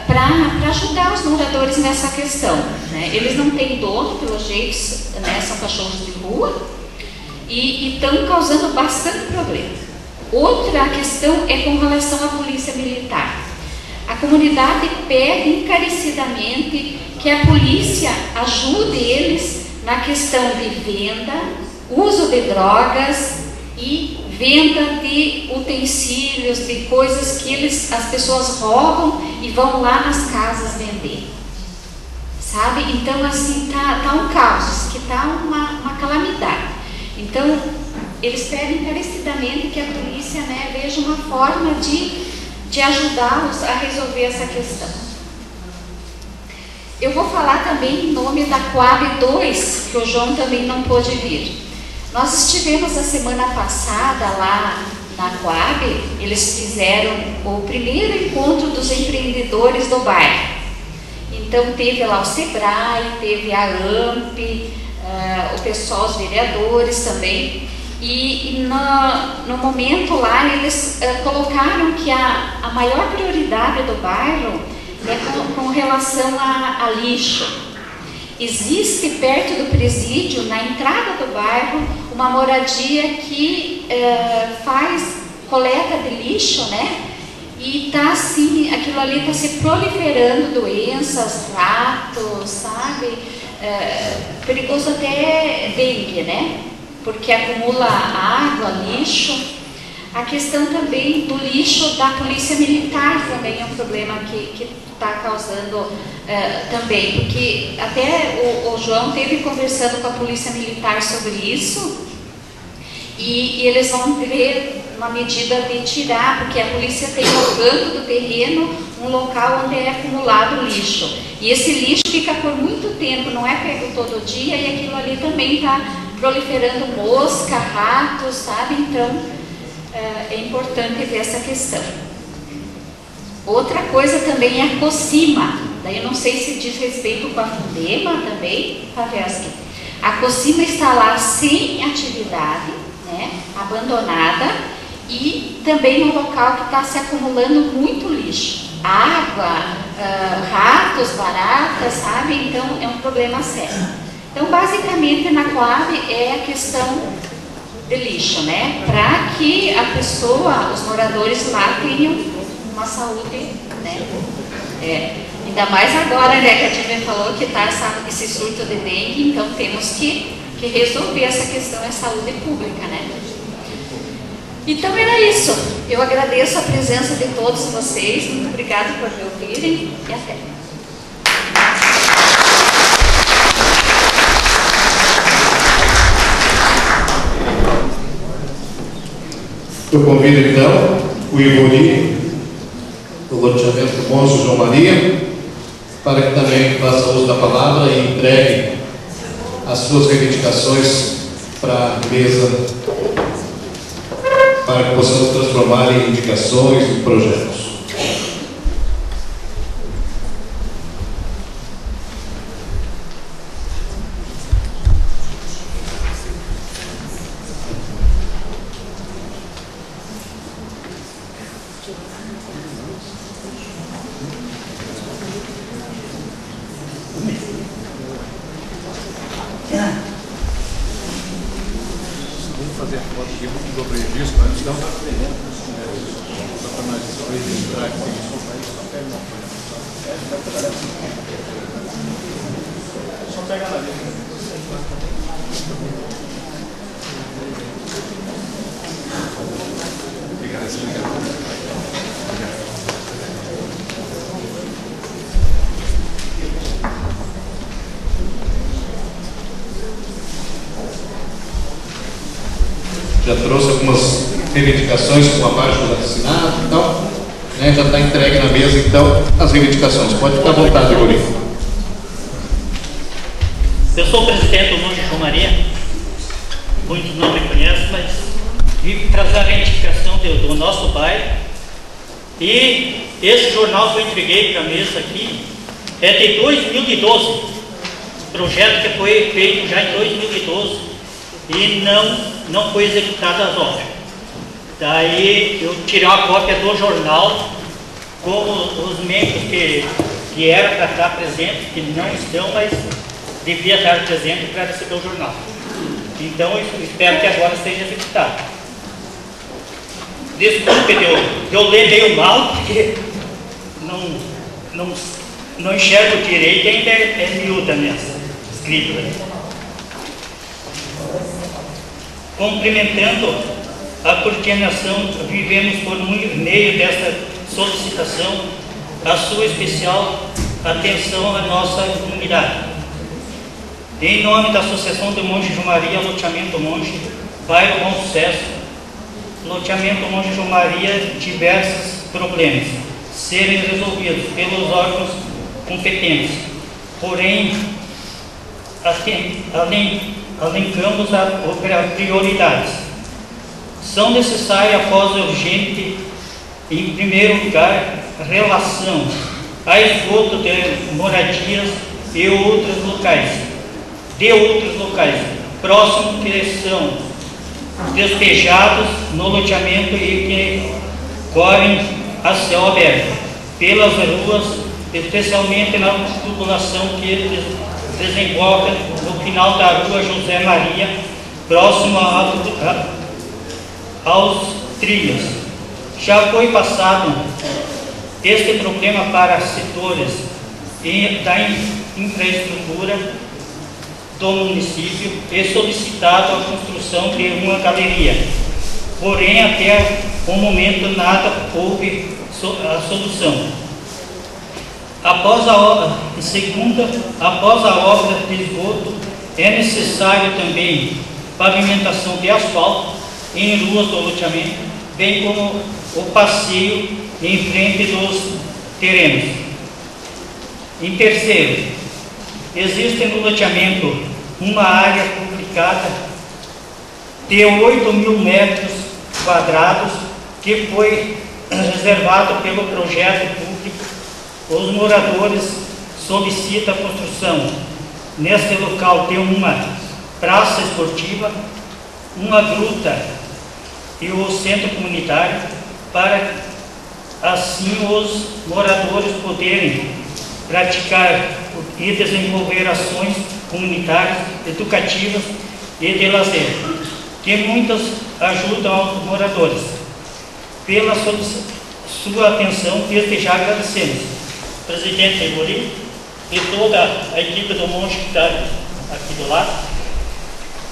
para ajudar os moradores nessa questão, né? Eles não têm dono, pelo jeito, né? São cachorros de rua e estão causando bastante problema. Outra questão é com relação à polícia militar. A comunidade pede encarecidamente que a polícia ajude eles na questão de venda, uso de drogas e venda de utensílios, de coisas que as pessoas roubam e vão lá nas casas vender. Sabe? Então, assim, tá um caos, que tá uma calamidade. Então, eles pedem encarecidamente que a polícia, né, veja uma forma de ajudá-los a resolver essa questão. Eu vou falar também em nome da Coab 2, que o João também não pôde vir. Nós estivemos a semana passada lá na Coab, eles fizeram o primeiro encontro dos empreendedores do bairro. Então teve lá o Sebrae, teve a AMP, o pessoal, os vereadores também. E no momento lá eles colocaram que a maior prioridade do bairro é com relação a lixo. Existe perto do presídio, na entrada do bairro, uma moradia que faz coleta de lixo, né? E tá assim, aquilo ali está se proliferando doenças, ratos, sabe? perigoso até dengue, né? Porque acumula água, lixo. A questão também do lixo da polícia militar também é um problema que está causando também, porque até o João esteve conversando com a polícia militar sobre isso, e eles vão ver uma medida de tirar, porque a polícia tem no canto do terreno um local onde é acumulado lixo, e esse lixo fica por muito tempo, não é pego todo dia, e aquilo ali também está proliferando mosca, ratos, sabe? Então é importante ver essa questão. Outra coisa também é a Cocima. Daí eu não sei se diz respeito com a Fundema também, Paveschi. A Cocima está lá sem atividade, né, abandonada, e também um local que está se acumulando muito lixo. Água, ratos, baratas, sabe? Então é um problema sério. Então basicamente na Coab é a questão de lixo, né? Para que a pessoa, os moradores lá tenham uma saúde, né? Ainda mais agora, né, que a Tina falou que está esse surto de dengue, então temos que resolver essa questão da saúde pública, né? Então era isso. Eu agradeço a presença de todos vocês, muito obrigada por me ouvirem e até. Eu convido então o Ivori, do loteamento Monge João Maria, para que também faça uso da palavra e entregue as suas reivindicações para a mesa, para que possamos transformar em indicações e projetos. Já trouxe algumas reivindicações com a página assinada e tal, né? Já está entregue na mesa, então, as reivindicações. Pode ficar à vontade, Ivori. Eu sou o presidente do Monge João Maria, muitos não me conhecem, mas vim trazer a reivindicação do nosso bairro. E esse jornal que eu entreguei para a mesa aqui é de 2012, projeto que foi feito já em 2012 e não foi executada as obras. Daí eu tirei uma cópia do jornal com os membros que eram para estar presentes, que não estão, mas devia estar presente para receber o jornal. Então eu espero que agora seja executado. Desculpe eu ler meio mal, porque não enxergo direito e ainda é miúda nessa escrita. Cumprimentando a coordenação, vivemos por meio desta solicitação a sua especial atenção à nossa comunidade. Em nome da Associação do Monge João Maria, Loteamento Monge, bairro Bom Sucesso, Loteamento Monge João Maria, diversos problemas serem resolvidos pelos órgãos competentes. Porém, elencamos as prioridades. São necessárias após urgente, em primeiro lugar, relação a esgoto de moradias e outros locais, próximos que são despejados no loteamento e que correm a céu aberto pelas ruas, especialmente na população que desemboca no final da rua José Maria, próximo aos trilhos. Já foi passado este problema para setores da infraestrutura do município e solicitado a construção de uma galeria. Porém, até o momento nada houve a solução. Após a obra de esgoto, é necessário também pavimentação de asfalto em ruas do loteamento, bem como o passeio em frente dos terrenos. Em terceiro, existe no loteamento uma área publicada de 8.000 metros quadrados que foi reservado pelo projeto público. Os moradores solicitam a construção neste local de uma praça esportiva, uma gruta e o centro comunitário, para assim os moradores poderem praticar e desenvolver ações comunitárias, educativas e de lazer, que muitas ajudam os moradores. Pela sua atenção, desde já agradecemos, presidente Ibori e toda a equipe do Monte que está aqui do lado,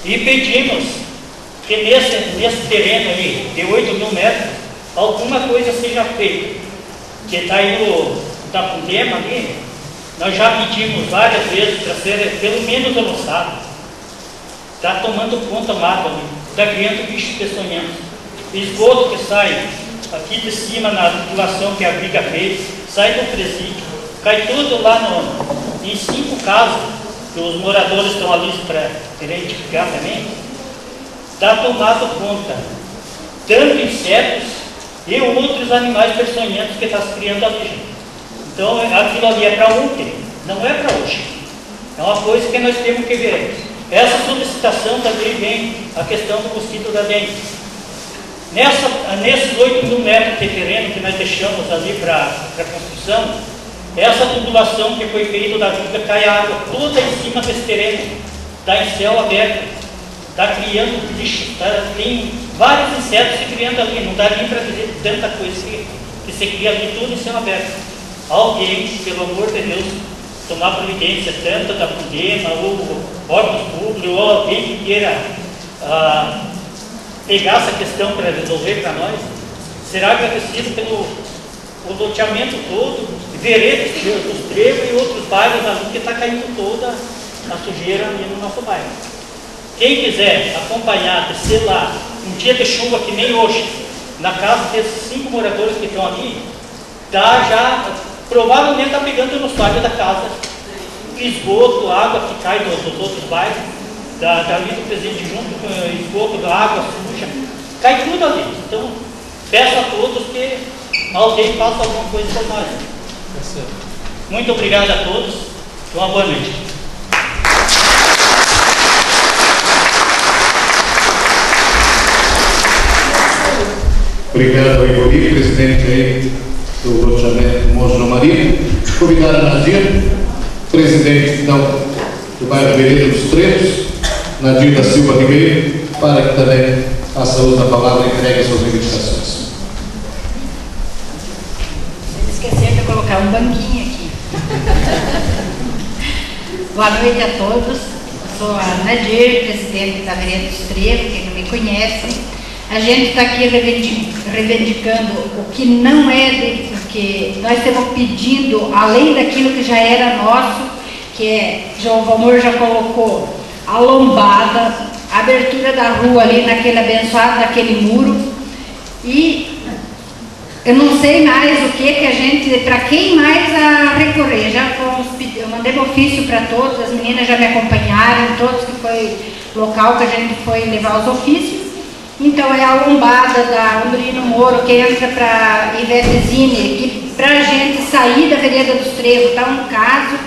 e pedimos que nesse terreno aí, de 8.000 metros, alguma coisa seja feita, que está aí no Fundema ali. Nós já pedimos várias vezes para ser pelo menos avançado. Está tomando conta mata ali, está criando bichos peçonhentos. Esgoto que sai aqui de cima na tubulação que a briga fez, sai do presídio, cai tudo lá em 5 casas, que os moradores estão ali para identificar também. Está tomado conta tanto insetos e outros animais peçonhentos que estão se criando ali. Então aquilo ali é para ontem, não é para hoje. É uma coisa que nós temos que ver. Essa solicitação também vem a questão do mosquito da dengue. Nesses 8.000 metros de terreno que nós deixamos ali para construção, essa tubulação que foi feita da vida, cai a água toda em cima desse terreno, está em céu aberto, está criando bicho, tem vários insetos se criando ali, não dá nem para dizer tanta coisa que se cria ali, tudo em céu aberto. Alguém, pelo amor de Deus, tomar providência, tanto da Fundema, ou órgãos públicos, ou alguém que queira pegar essa questão para resolver para nós, será agradecido pelo loteamento todo, veredas dos Trevos e outros bairros ali que está caindo toda a sujeira ali no nosso bairro. Quem quiser acompanhar, descer lá, um dia de chuva que nem hoje, na casa desses 5 moradores que estão aqui, tá já, provavelmente está pegando no sódio da casa, esgoto, água que cai dos outros bairros, dali do presente junto com o esgoto, da água suja, cai tudo ali. Então, peço a todos que alguém faça alguma coisa por nós. Muito obrigado a todos, uma boa noite. Obrigado, Ibori, presidente aí do loteamento Monte João Maria. Convidar a Nadir, presidente então do bairro Vereda dos Trevos, Nadir da Silva Ribeiro, para que também faça uso da palavra e entregue as suas reivindicações. Esqueci de colocar um banquinho aqui. Boa noite a todos. Eu sou a Nadir, presidente da Vereda dos Trevos, quem não me conhece. A gente está aqui reivindicando o que não é, que nós estamos pedindo, além daquilo que já era nosso, que é, o Valmor já colocou, a lombada, a abertura da rua ali naquele abençoado, daquele muro, e eu não sei mais o que a gente, para quem mais a recorrer. Eu mandei um ofício para todos, as meninas já me acompanharam, todos que foi local que a gente foi levar os ofícios. Então é a lombada da Umbrino Moro, que entra para Ivetezine, que para a gente sair da Vereda dos Trevos está um caso,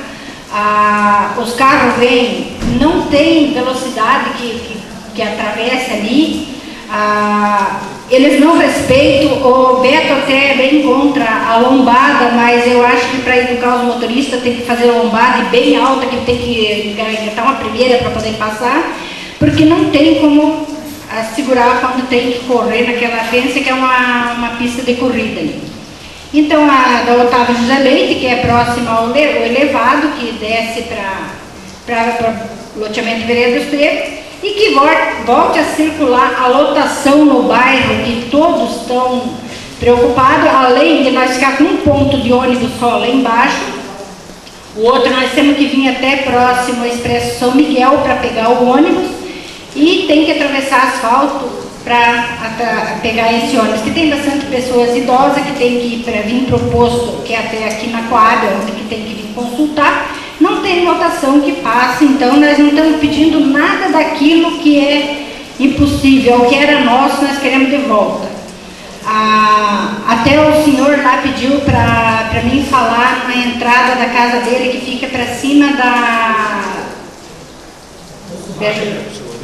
os carros vêm, não tem velocidade que atravessa ali, eles não respeitam, o Beto até é bem contra a lombada, mas eu acho que para educar os motoristas tem que fazer a lombada bem alta, que tem que engatar uma primeira para poder passar, porque não tem como segurar quando tem que correr naquela fence, que é uma pista de corrida ali. Então a da Otávio José Leite, que é próxima ao elevado, que desce loteamento Vereda dos Trevos, e que volte a circular a lotação no bairro, que todos estão preocupados, além de nós ficar com um ponto de ônibus só lá embaixo, o outro nós temos que vir até próximo ao Expresso São Miguel para pegar o ônibus, e tem que atravessar asfalto para pegar esse ônibus, que tem bastante pessoas idosas que tem que ir para vir para o posto, que é até aqui na Coab, onde que tem que vir consultar, não tem lotação que passe, então nós não estamos pedindo nada daquilo que é impossível, o que era nosso nós queremos de volta. Até o senhor lá pediu para mim falar na entrada da casa dele, que fica para cima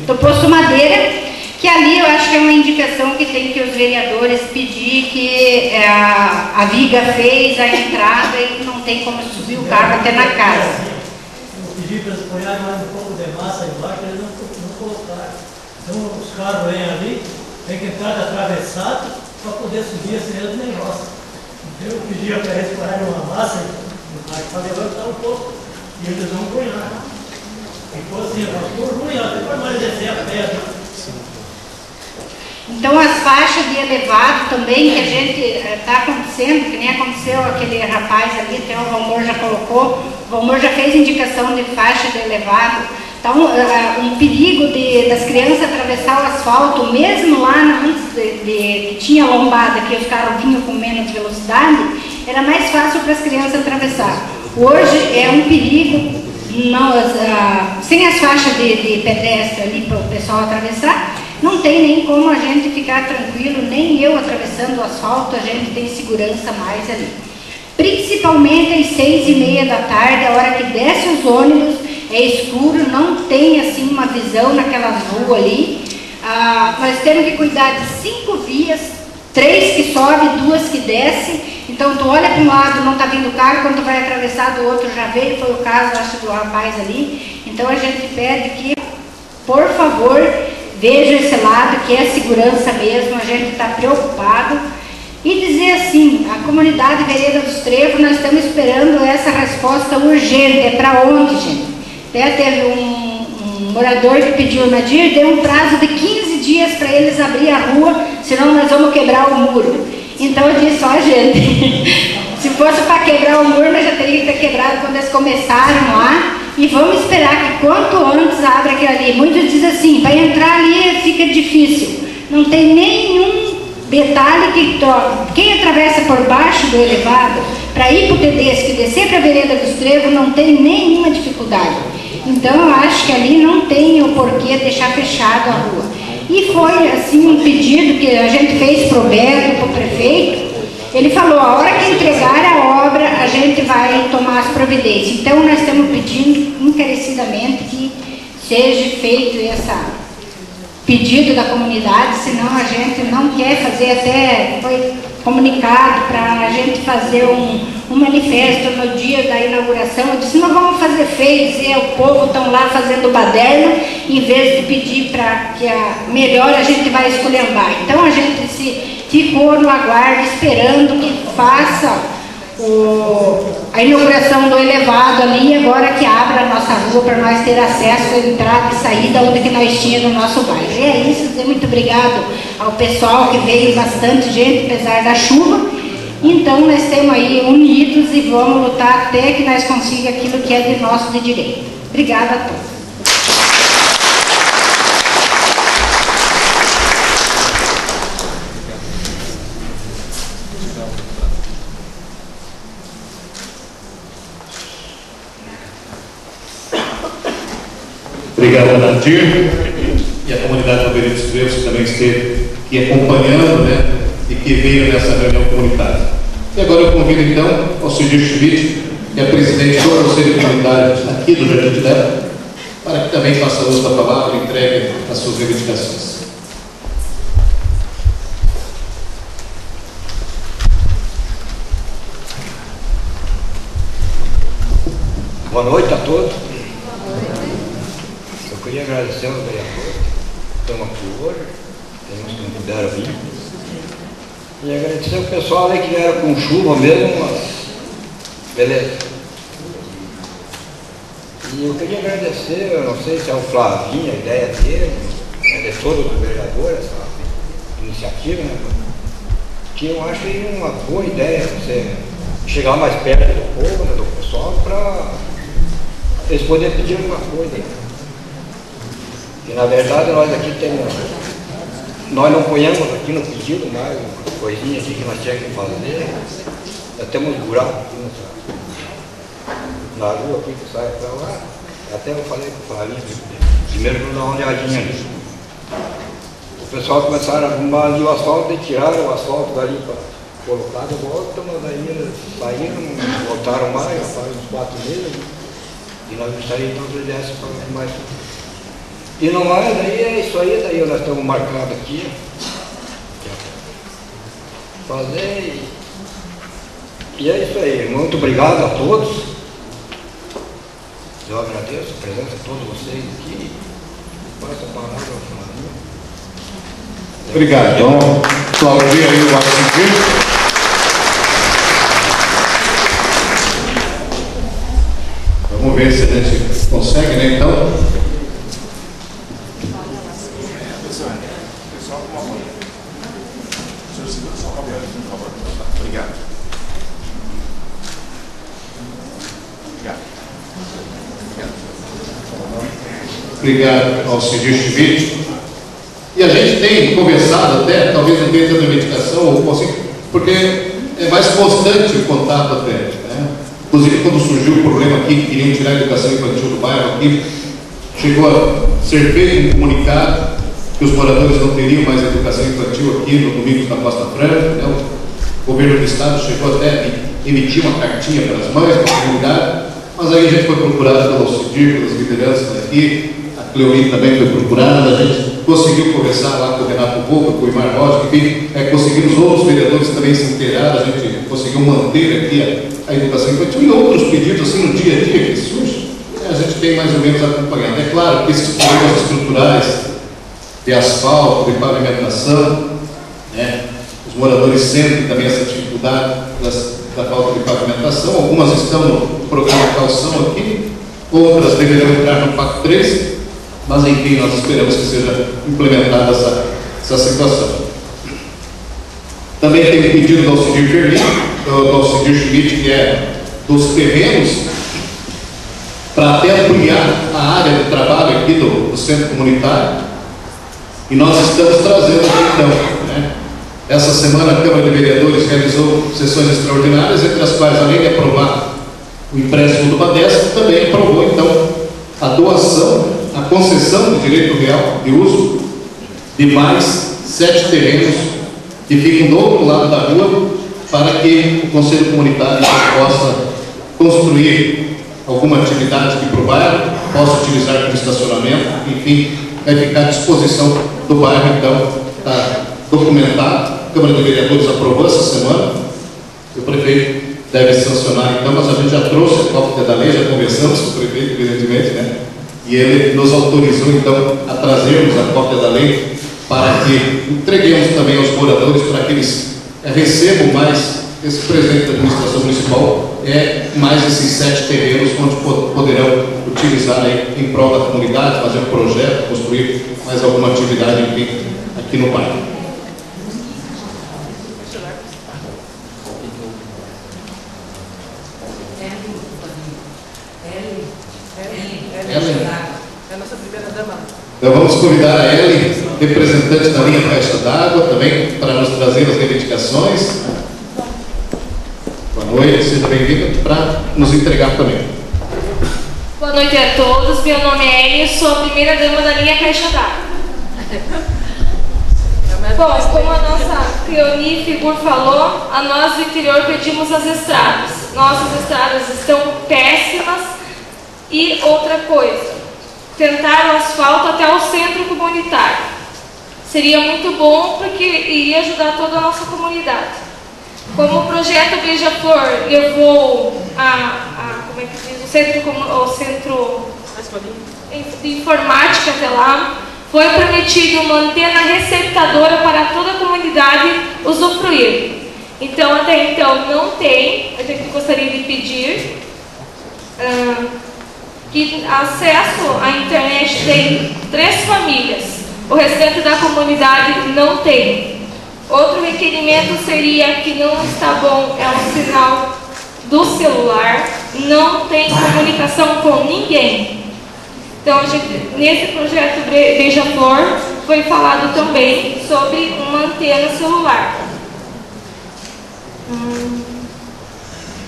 do posto Madeira, que ali eu acho que é uma indicação que tem que os vereadores pedir, que a viga fez a entrada e não tem como subir o carro até na casa. Eu pedi para eles apoiarem mais um pouco de massa embaixo, eles não colocaram. Então os carros vêm ali, tem que entrar atravessado para poder subir esse mesmo negócio. Então eu pedi para eles apoiarem uma massa para levantar um pouco, e eles não apoiaram. Ficou assim, ficou ruim, até para nós descer a pedra. Então as faixas de elevado também, que a gente está acontecendo, que nem aconteceu aquele rapaz ali, até o Valmor já colocou, o Valmor já fez indicação de faixa de elevado. Então um perigo das crianças atravessar o asfalto, mesmo lá antes que tinha lombada, que os carros vinham com menos velocidade, era mais fácil para as crianças atravessar. Hoje é um perigo, sem as faixas de pedestre ali para o pessoal atravessar, não tem nem como a gente ficar tranquilo, nem eu atravessando o asfalto, a gente tem segurança mais ali. Principalmente às 6h30 da tarde, a hora que desce os ônibus, é escuro, não tem assim uma visão naquelas ruas ali. Nós temos que cuidar de 5 vias, 3 que sobe, 2 que desce. Então tu olha para um lado, não está vindo carro, quando tu vai atravessar do outro já veio, foi o caso, acho, do rapaz ali. Então a gente pede que, por favor, veja esse lado, que é segurança mesmo, a gente está preocupado. E dizer assim, a comunidade Vereda dos Trevos, nós estamos esperando essa resposta urgente. É para onde, gente? Até teve um morador que pediu, Nadir, deu um prazo de 15 dias para eles abrir a rua, senão nós vamos quebrar o muro. Então eu disse, ó gente, se fosse para quebrar o muro, nós já teríamos que ter quebrado quando eles começaram lá. E vamos esperar que quanto antes abra aquilo ali. Muitos dizem assim, para entrar ali fica difícil. Não tem nenhum detalhe que quem atravessa por baixo do elevado, para ir para o Tedesco e descer para a Vereda dos Trevos, não tem nenhuma dificuldade. Então eu acho que ali não tem o porquê deixar fechado a rua. E foi assim um pedido que a gente fez para o Beto, para o prefeito. Ele falou, a hora que entregar a obra, a gente vai tomar as providências. Então nós estamos pedindo encarecidamente que seja feito esse pedido da comunidade, senão a gente não quer fazer, até foi comunicado para a gente fazer um manifesto no dia da inauguração. Eu disse, não vamos fazer feio, dizer o povo estão lá fazendo baderna, em vez de pedir para que melhor a gente vai esculhambar. Então a gente ficou no aguardo, esperando que faça a inauguração do elevado ali, agora que abra a nossa rua para nós ter acesso à entrada e saída onde que nós tínhamos no nosso bairro. E é isso, dizer muito obrigado ao pessoal que veio, bastante gente, apesar da chuva. Então nós estamos aí unidos e vamos lutar até que nós consigamos aquilo que é de nosso de direito. Obrigada a todos. Obrigado, Nadir, e a comunidade do Vereda dos Trevos, que também esteve aqui acompanhando, né, e que veio nessa reunião comunitária. E agora eu convido então ao Cidir Schmidt, que é presidente do Conselho Comunitário aqui do Jardim de Débora, para que também faça uso da palavra e entregue as suas reivindicações. Boa noite a todos. Eu queria agradecer aos vereadores que estão aqui hoje, tem uns que não puderam vir. E agradecer o pessoal aí que vieram com chuva mesmo, mas beleza. E eu queria agradecer, eu não sei se é o Flavinho, a ideia dele, é de todo o vereador, essa iniciativa, né? Que eu acho uma boa ideia você chegar mais perto do povo, né, do pessoal, para eles poderem pedir alguma coisa. E na verdade nós aqui temos, nós não ponhamos aqui no pedido mais uma coisinha aqui que nós tínhamos que fazer. Nós temos buraco aqui na rua aqui que sai para lá. Até eu falei com o Flavinho, primeiro vamos dar uma olhadinha ali. O pessoal começaram a arrumar ali o asfalto e tiraram o asfalto dali para colocar de volta, mas aí eles saíram, voltaram mais, já faz uns 4 meses. E nós gostaríamos então que eles para mais. E não mais, daí é isso aí, daí nós estamos marcados aqui. Fazer e é isso aí. Muito obrigado a todos. Eu agradeço a presença de todos vocês aqui. Passo a palavra ao Flavinho. Obrigado. Vamos aplaudir aí o assistente. Vamos ver se a gente consegue, né, então? Obrigado. Obrigado ao Cidir Schmidt. E a gente tem conversado até, talvez não tenha tanta medicação, ou assim, porque é mais constante o contato até. Né? Inclusive, quando surgiu o problema aqui, que queriam tirar a educação infantil do bairro aqui, chegou a ser feito um comunicado que os moradores não teriam mais educação infantil aqui no Domingos da Costa Franca. Né? O governo do estado chegou até a emitir uma cartinha para as mães, para a comunidade, mas aí a gente foi procurado pelo Cidir, pelas lideranças daqui, a Cleolina também foi procurada, a gente conseguiu conversar lá com o Renato Boca, com o Imar Rocha, enfim, conseguimos outros vereadores também se inteirar, a gente conseguiu manter aqui a educação infantil e outros pedidos assim no dia a dia que surgem, a gente tem mais ou menos acompanhado. É claro que esses problemas estruturais de asfalto, de pavimentação, né, os moradores sentem também essa dificuldade da falta de pavimentação, algumas estão no programa Calção aqui, outras deverão entrar no Pacto 3, mas enfim, nós esperamos que seja implementada essa situação. Também tem pedido do Alcidir Ferlin, do Alcidir Schmidt, que é dos terrenos, para até ampliar a área de trabalho aqui do centro comunitário, e nós estamos trazendo aqui então, né? Essa semana a Câmara de Vereadores realizou sessões extraordinárias, entre as quais, além de aprovar o empréstimo do Badesco, também aprovou então a doação, a concessão de direito real de uso de mais 7 terrenos que ficam do outro lado da rua, para que o Conselho Comunitário possa construir alguma atividade aqui para o bairro, possa utilizar como estacionamento, enfim, vai ficar à disposição do bairro, então, está documentado. A Câmara de Vereadores aprovou essa semana, o prefeito deve sancionar, então, mas a gente já trouxe a cópia da lei, já conversamos com o prefeito, evidentemente, né? E ele nos autorizou, então, a trazermos a cópia da lei para que entreguemos também aos moradores, para que eles recebam mais esse presente da administração municipal, mais esses 7 terrenos onde poderão utilizar aí em prol da comunidade, fazer um projeto, construir mais alguma atividade, enfim, aqui no bairro. É a nossa primeira dama. Então vamos convidar a Ellen, representante da linha Caixa d'Água, também para nos trazer as reivindicações. Boa noite, seja bem-vinda, para nos entregar também. Boa noite a todos, meu nome é Ellen, sou a primeira dama da linha Caixa d'Água. Bom, como a nossa Cleoni Figur falou, a nós do interior pedimos as estradas. Nossas estradas estão péssimas. E outra coisa, tentar o asfalto até o centro comunitário. Seria muito bom porque iria ajudar toda a nossa comunidade. Como o projeto Beija-Flor levou como é que diz, o centro de informática até lá, foi prometido uma antena receptadora para toda a comunidade usufruir. Então, até então não tem, a gente gostaria de pedir. que acesso à internet tem 3 famílias, o restante da comunidade não tem. Outro requerimento seria que não está bom é o sinal do celular, não tem comunicação com ninguém. Então, nesse projeto Beija-Flor foi falado também sobre uma antena celular.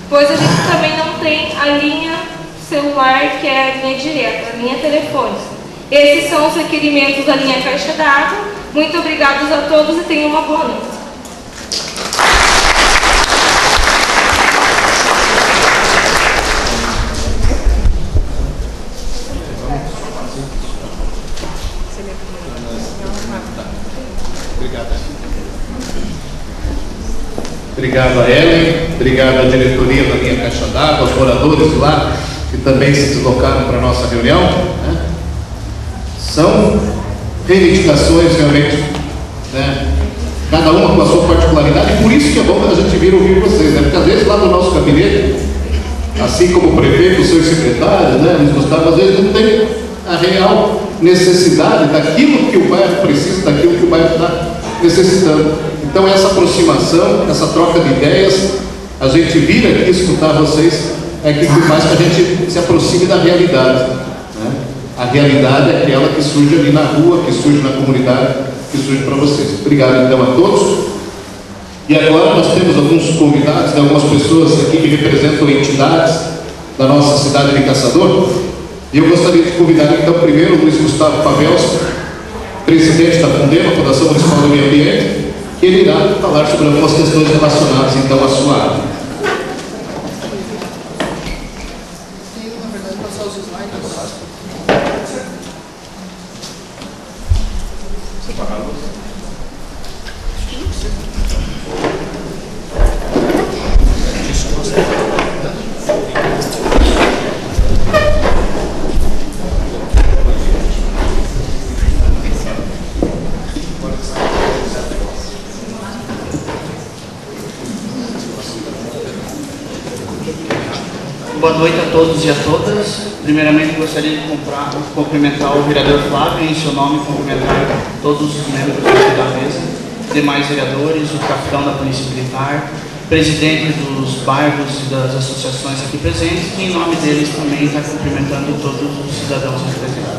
Pois a gente também não tem a linha celular, que é a linha direta, a linha telefônica. Esses são os requerimentos da linha Caixa d'Água. Muito obrigados a todos e tenham uma boa noite. Obrigado a Ellen, obrigado à diretoria da linha Caixa d'Água, aos moradores lá que também se deslocaram para a nossa reunião, né? São reivindicações realmente, né? Cada uma com a sua particularidade, e por isso que é bom a gente vir ouvir vocês, né? Porque às vezes lá no nosso gabinete, assim como o prefeito, os seus secretários, né, Luiz Gustavo, às vezes não tem a real necessidade daquilo que o bairro precisa, daquilo que o bairro está necessitando. Então essa aproximação, essa troca de ideias, a gente vir aqui escutar vocês, é que faz que a gente se aproxime da realidade, né? A realidade é aquela que surge ali na rua, que surge na comunidade, que surge para vocês. Obrigado então a todos. E agora nós temos alguns convidados, algumas pessoas aqui que representam entidades da nossa cidade de Caçador. E eu gostaria de convidar então primeiro o Luiz Gustavo Pavelski, presidente da Fundema, Fundação Municipal do Meio Ambiente, que ele irá falar sobre algumas questões relacionadas então à sua área. Boa noite a todos e a todas. Primeiramente, gostaria de cumprimentar o vereador Flávio, em seu nome, cumprimentar todos os membros da mesa, demais vereadores, o capitão da Polícia Militar, presidente dos bairros e das associações aqui presentes, e em nome deles também está cumprimentando todos os cidadãos aqui presentes.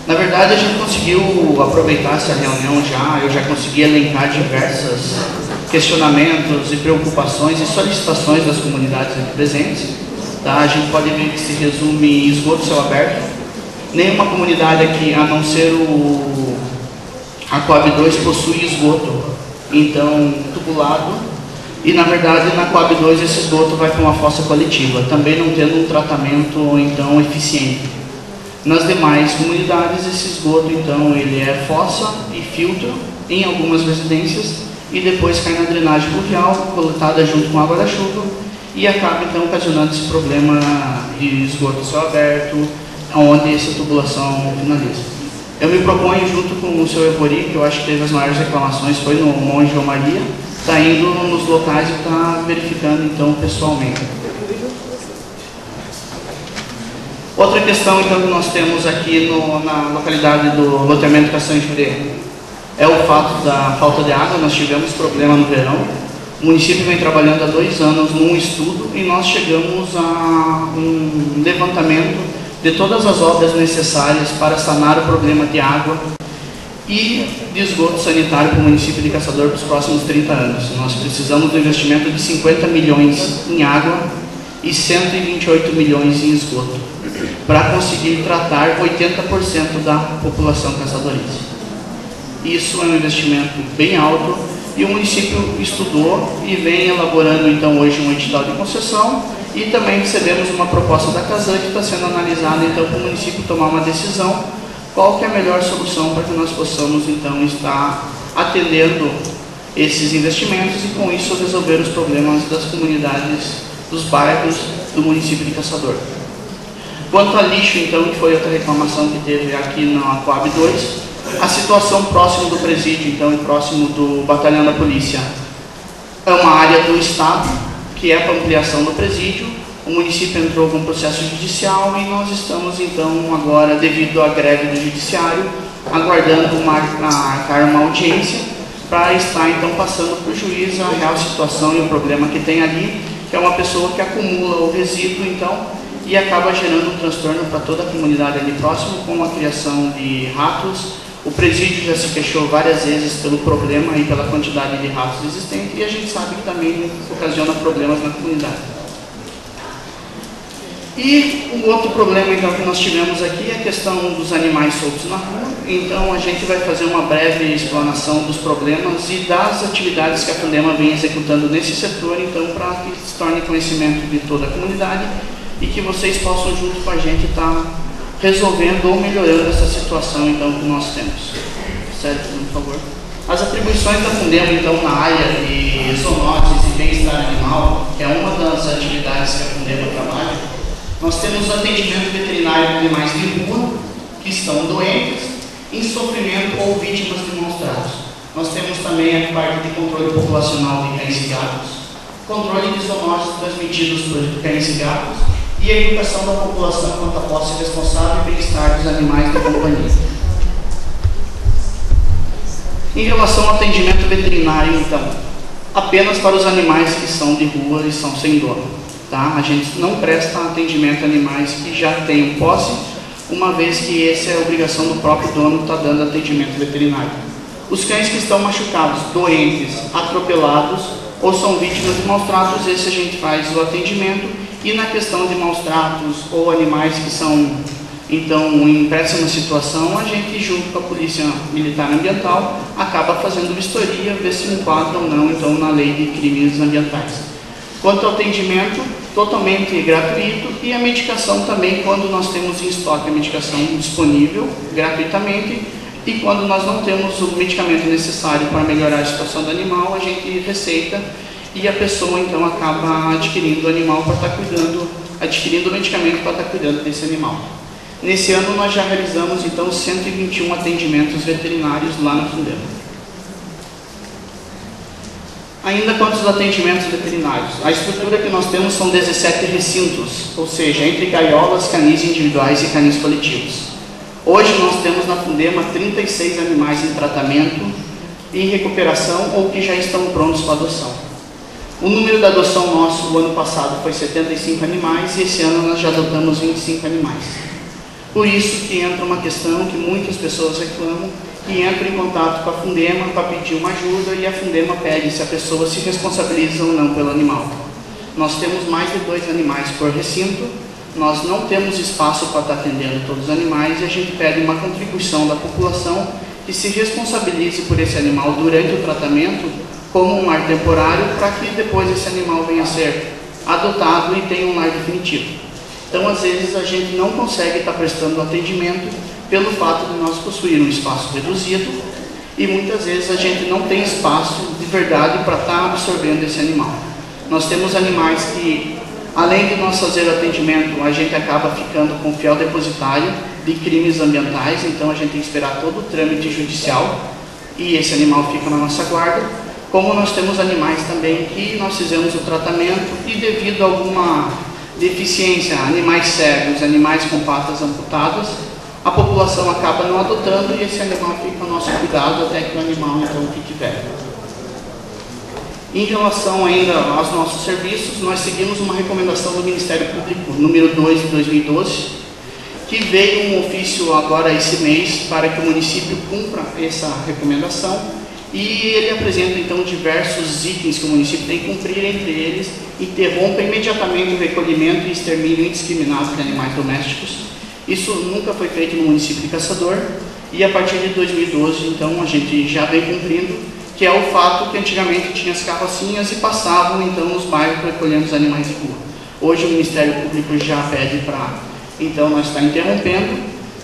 Na verdade, a gente conseguiu aproveitar essa reunião já, eu já consegui elencar diversas questionamentos e preocupações e solicitações das comunidades aqui presentes. Tá? A gente pode ver que se resume em esgoto céu aberto. Nenhuma comunidade aqui, a não ser a Coab 2, possui esgoto, então, tubulado. E, na verdade, na Coab 2 esse esgoto vai para uma fossa coletiva, também não tendo um tratamento, então, eficiente. Nas demais comunidades, esse esgoto, então, ele é fossa e filtro em algumas residências, e depois cai na drenagem pluvial, coletada junto com a água da chuva, e acaba então ocasionando esse problema de esgoto céu aberto, onde essa tubulação finaliza. Eu me proponho, junto com o seu Evori, que eu acho que teve as maiores reclamações, foi no Monte João Maria, está indo nos locais e está verificando então pessoalmente. Outra questão então que nós temos aqui na localidade do loteamento Caçanha Jurê é o fato da falta de água. Nós tivemos problema no verão. O município vem trabalhando há 2 anos num estudo e nós chegamos a um levantamento de todas as obras necessárias para sanar o problema de água e de esgoto sanitário para o município de Caçador para os próximos 30 anos. Nós precisamos do investimento de 50 milhões em água e 128 milhões em esgoto para conseguir tratar 80% da população caçadorense. Isso é um investimento bem alto e o município estudou e vem elaborando então hoje um edital de concessão, e também recebemos uma proposta da Casan que está sendo analisada então para o município tomar uma decisão qual que é a melhor solução para que nós possamos então estar atendendo esses investimentos e com isso resolver os problemas das comunidades, dos bairros do município de Caçador. Quanto a lixo então, que foi outra reclamação que teve aqui na Coab 2, a situação próximo do presídio, então, e próximo do batalhão da polícia, é uma área do Estado, que é para ampliação do presídio, O município entrou com processo judicial e nós estamos então agora, devido à greve do judiciário, aguardando marcar uma audiência para estar então passando para o juiz a real situação e o problema que tem ali, que é uma pessoa que acumula o resíduo então e acaba gerando um transtorno para toda a comunidade ali próximo, com a criação de ratos. O presídio já se queixou várias vezes pelo problema e pela quantidade de ratos existentes, e a gente sabe que também ocasiona problemas na comunidade. E um outro problema então que nós tivemos aqui é a questão dos animais soltos na rua. Então a gente vai fazer uma breve explanação dos problemas e das atividades que a Fundema vem executando nesse setor, então para que se torne conhecimento de toda a comunidade e que vocês possam junto com a gente estar resolvendo ou melhorando essa situação então que nós temos. Certo, por favor. As atribuições da Fundema então na área de zoonoses e bem-estar animal, que é uma das atividades que a Fundema trabalha. Nós temos o atendimento veterinário de animais de rua que estão doentes, em sofrimento ou vítimas de maus tratos. Nós temos também a parte de controle populacional de cães e gatos, controle de zoonoses transmitidos por cães e gatos e a educação da população quanto à posse responsável e bem-estar dos animais de companhia. Em relação ao atendimento veterinário, então, apenas para os animais que são de rua e são sem dono. Tá? A gente não presta atendimento a animais que já tenham posse, uma vez que essa é a obrigação do próprio dono estar dando atendimento veterinário. Os cães que estão machucados, doentes, atropelados ou são vítimas de maus tratos, esse a gente faz o atendimento. E na questão de maus tratos ou animais que são então em péssima situação, a gente junto com a Polícia Militar Ambiental acaba fazendo vistoria, ver se enquadra ou não então na lei de crimes ambientais. Quanto ao atendimento, totalmente gratuito, e a medicação também, quando nós temos em estoque a medicação disponível gratuitamente, e quando nós não temos o medicamento necessário para melhorar a situação do animal, a gente receita e a pessoa então acaba adquirindo o animal para estar cuidando, adquirindo o medicamento para estar cuidando desse animal. Nesse ano nós já realizamos então 121 atendimentos veterinários lá na Fundema. Ainda quanto aos atendimentos veterinários, a estrutura que nós temos são 17 recintos, ou seja, entre gaiolas, canis individuais e canis coletivos. Hoje nós temos na Fundema 36 animais em tratamento, em recuperação ou que já estão prontos para adoção. O número da adoção nosso, o ano passado, foi 75 animais e esse ano nós já adotamos 25 animais. Por isso que entra uma questão que muitas pessoas reclamam, que entra em contato com a Fundema para pedir uma ajuda e a Fundema pede se a pessoa se responsabiliza ou não pelo animal. Nós temos mais de 2 animais por recinto, nós não temos espaço para estar atendendo todos os animais e a gente pede uma contribuição da população que se responsabilize por esse animal durante o tratamento como um lar temporário para que depois esse animal venha a ser adotado e tenha um lar definitivo. Então, às vezes, a gente não consegue estar prestando atendimento pelo fato de nós possuir um espaço reduzido e muitas vezes a gente não tem espaço de verdade para estar absorvendo esse animal. Nós temos animais que, além de nós fazer o atendimento, a gente acaba ficando com fiel depositário de crimes ambientais, então a gente tem que esperar todo o trâmite judicial e esse animal fica na nossa guarda. Como nós temos animais também que nós fizemos o tratamento e devido a alguma deficiência, animais cegos, animais com patas amputadas, a população acaba não adotando e esse animal fica ao nosso cuidado até que o animal então fique velho. Em relação ainda aos nossos serviços, nós seguimos uma recomendação do Ministério Público, número 2 de 2012, que veio um ofício agora esse mês para que o município cumpra essa recomendação e ele apresenta então diversos itens que o município tem que cumprir, entre eles, interrompa imediatamente o recolhimento e extermínio indiscriminado de animais domésticos. Isso nunca foi feito no município de Caçador e a partir de 2012, então, a gente já vem cumprindo, que é o fato que antigamente tinha as carrocinhas e passavam, então, nos bairros recolhendo os animais de rua. Hoje o Ministério Público já pede para, então, nós está interrompendo,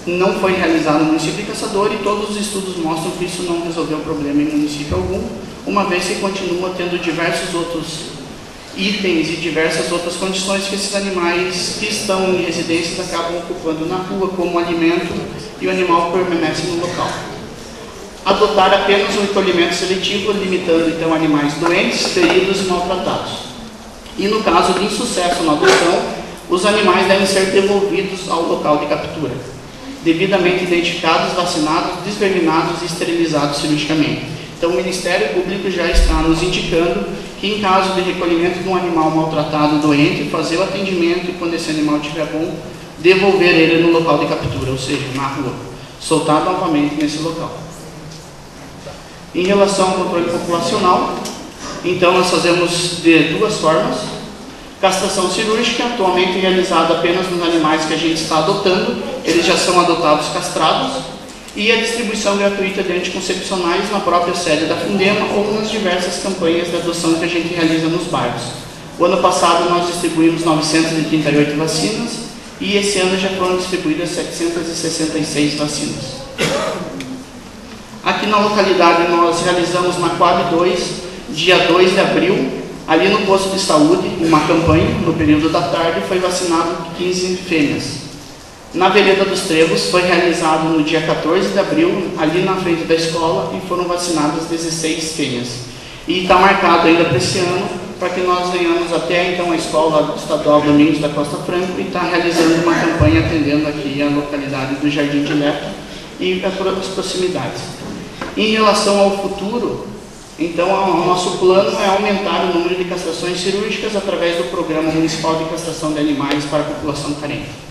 não foi realizado no município de Caçador e todos os estudos mostram que isso não resolveu problema em município algum, uma vez que continua tendo diversos outros itens e diversas outras condições que esses animais que estão em residências acabam ocupando na rua como alimento e o animal permanece no local. Adotar apenas um recolhimento seletivo, limitando então animais doentes, feridos e maltratados. e no caso de insucesso na adoção, os animais devem ser devolvidos ao local de captura, devidamente identificados, vacinados, desverminados e esterilizados cirurgicamente. Então o Ministério Público já está nos indicando que em caso de recolhimento de um animal maltratado, doente, fazer o atendimento e quando esse animal estiver bom, devolver ele no local de captura, ou seja, na rua, soltar novamente nesse local. Em relação ao controle populacional, então nós fazemos de duas formas. Castração cirúrgica, atualmente realizada apenas nos animais que a gente está adotando, eles já são adotados castrados, e a distribuição gratuita de anticoncepcionais na própria sede da Fundema ou nas diversas campanhas de adoção que a gente realiza nos bairros. O ano passado nós distribuímos 938 vacinas e esse ano já foram distribuídas 766 vacinas. Aqui na localidade nós realizamos na Coab 2, dia 2 de abril, ali no posto de saúde, uma campanha, no período da tarde, foi vacinado 15 fêmeas. Na Vereda dos Trevos foi realizado no dia 14 de abril, ali na frente da escola, e foram vacinadas 16 fêmeas. E está marcado ainda para esse ano, para que nós venhamos até então a Escola Estadual Domingos da Costa Franco e está realizando uma campanha atendendo aqui a localidade do Jardim de Leto e as proximidades. Em relação ao futuro, então o nosso plano é aumentar o número de castrações cirúrgicas através do Programa Municipal de Castração de Animais para a População Carente.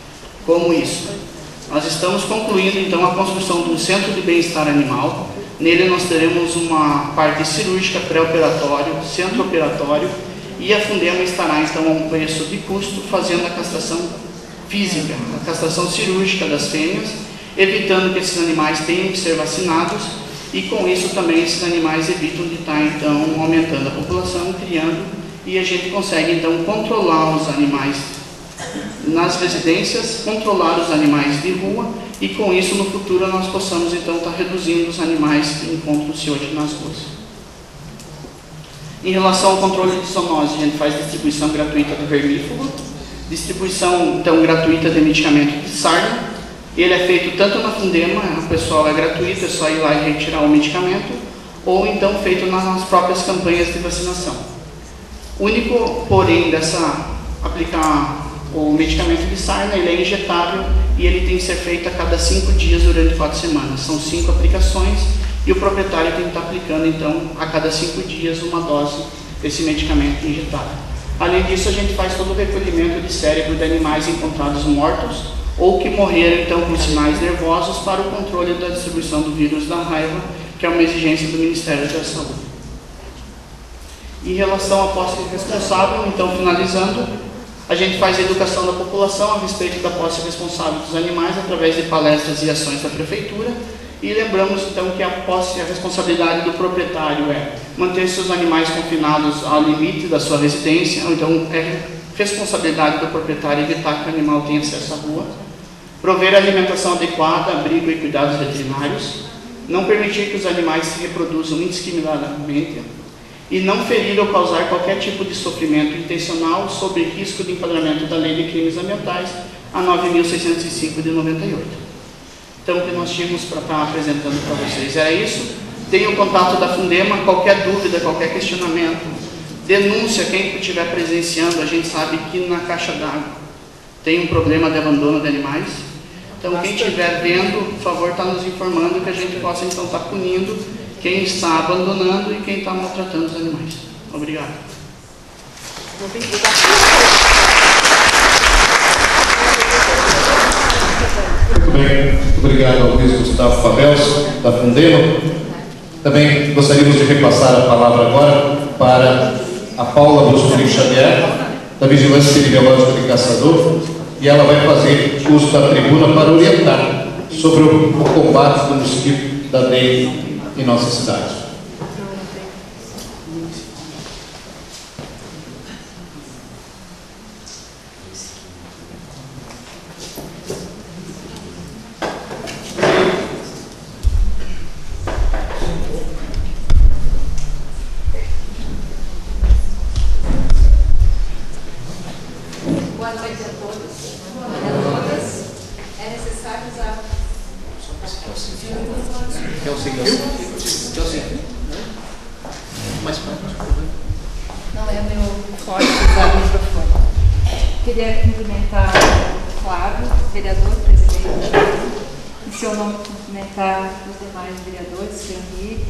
Como isso? Nós estamos concluindo então a construção de um centro de bem-estar animal. Nele nós teremos uma parte cirúrgica, pré-operatório, centro-operatório, e a Fundema estará então a um preço de custo fazendo a castração física, a castração cirúrgica das fêmeas, evitando que esses animais tenham que ser vacinados, e com isso também esses animais evitam de estar então aumentando a população, criando, e a gente consegue então controlar os animais nas residências, controlar os animais de rua, e com isso no futuro nós possamos então estar reduzindo os animais que encontram-se hoje nas ruas. Em relação ao controle de zoonose, a gente faz distribuição gratuita de vermífugo, distribuição então gratuita de medicamento de sarna. Ele é feito tanto na Fundema, o pessoal é gratuito, é só ir lá e retirar o medicamento, ou então feito nas próprias campanhas de vacinação. O único porém dessa aplicar o medicamento de sarna, ele é injetável e ele tem que ser feito a cada 5 dias durante 4 semanas. São 5 aplicações e o proprietário tem que estar aplicando então a cada 5 dias uma dose desse medicamento injetável. Além disso, a gente faz todo o recolhimento de cérebro de animais encontrados mortos ou que morreram então com sinais nervosos para o controle da distribuição do vírus da raiva, que é uma exigência do Ministério da Saúde. Em relação à posse responsável, então finalizando, a gente faz a educação da população a respeito da posse responsável dos animais através de palestras e ações da Prefeitura, e lembramos então que a posse, a responsabilidade do proprietário é manter seus animais confinados ao limite da sua residência, ou então é responsabilidade do proprietário evitar que o animal tenha acesso à rua, prover alimentação adequada, abrigo e cuidados veterinários, não permitir que os animais se reproduzam indiscriminadamente, e não ferir ou causar qualquer tipo de sofrimento intencional sob risco de enquadramento da Lei de Crimes Ambientais, a 9.605 de 98. Então, o que nós tínhamos para estar apresentando para vocês era isso. Tenham contato da Fundema, qualquer dúvida, qualquer questionamento, denúncia, quem estiver presenciando, a gente sabe que na caixa d'água tem um problema de abandono de animais. Então, quem estiver vendo, por favor, está nos informando que a gente possa então estar punindo quem está abandonando e quem está maltratando os animais. Obrigado. Muito bem, muito obrigado ao Luiz Gustavo Fabels, da Fundema. Também gostaríamos de repassar a palavra agora para a Paula Bustori Xavier, da Vigilância Epidemiológica de Caçador, e ela vai fazer uso da tribuna para orientar sobre o combate do mosquito da dengue em nossa cidade. Boa noite a todos. A todas. É necessário usar. Quer o seguinte? Mais prático. Não é meu forte usar o microfone. Queria cumprimentar o Flávio, vereador, presidente, em seu nome cumprimentar os demais vereadores, Leoni,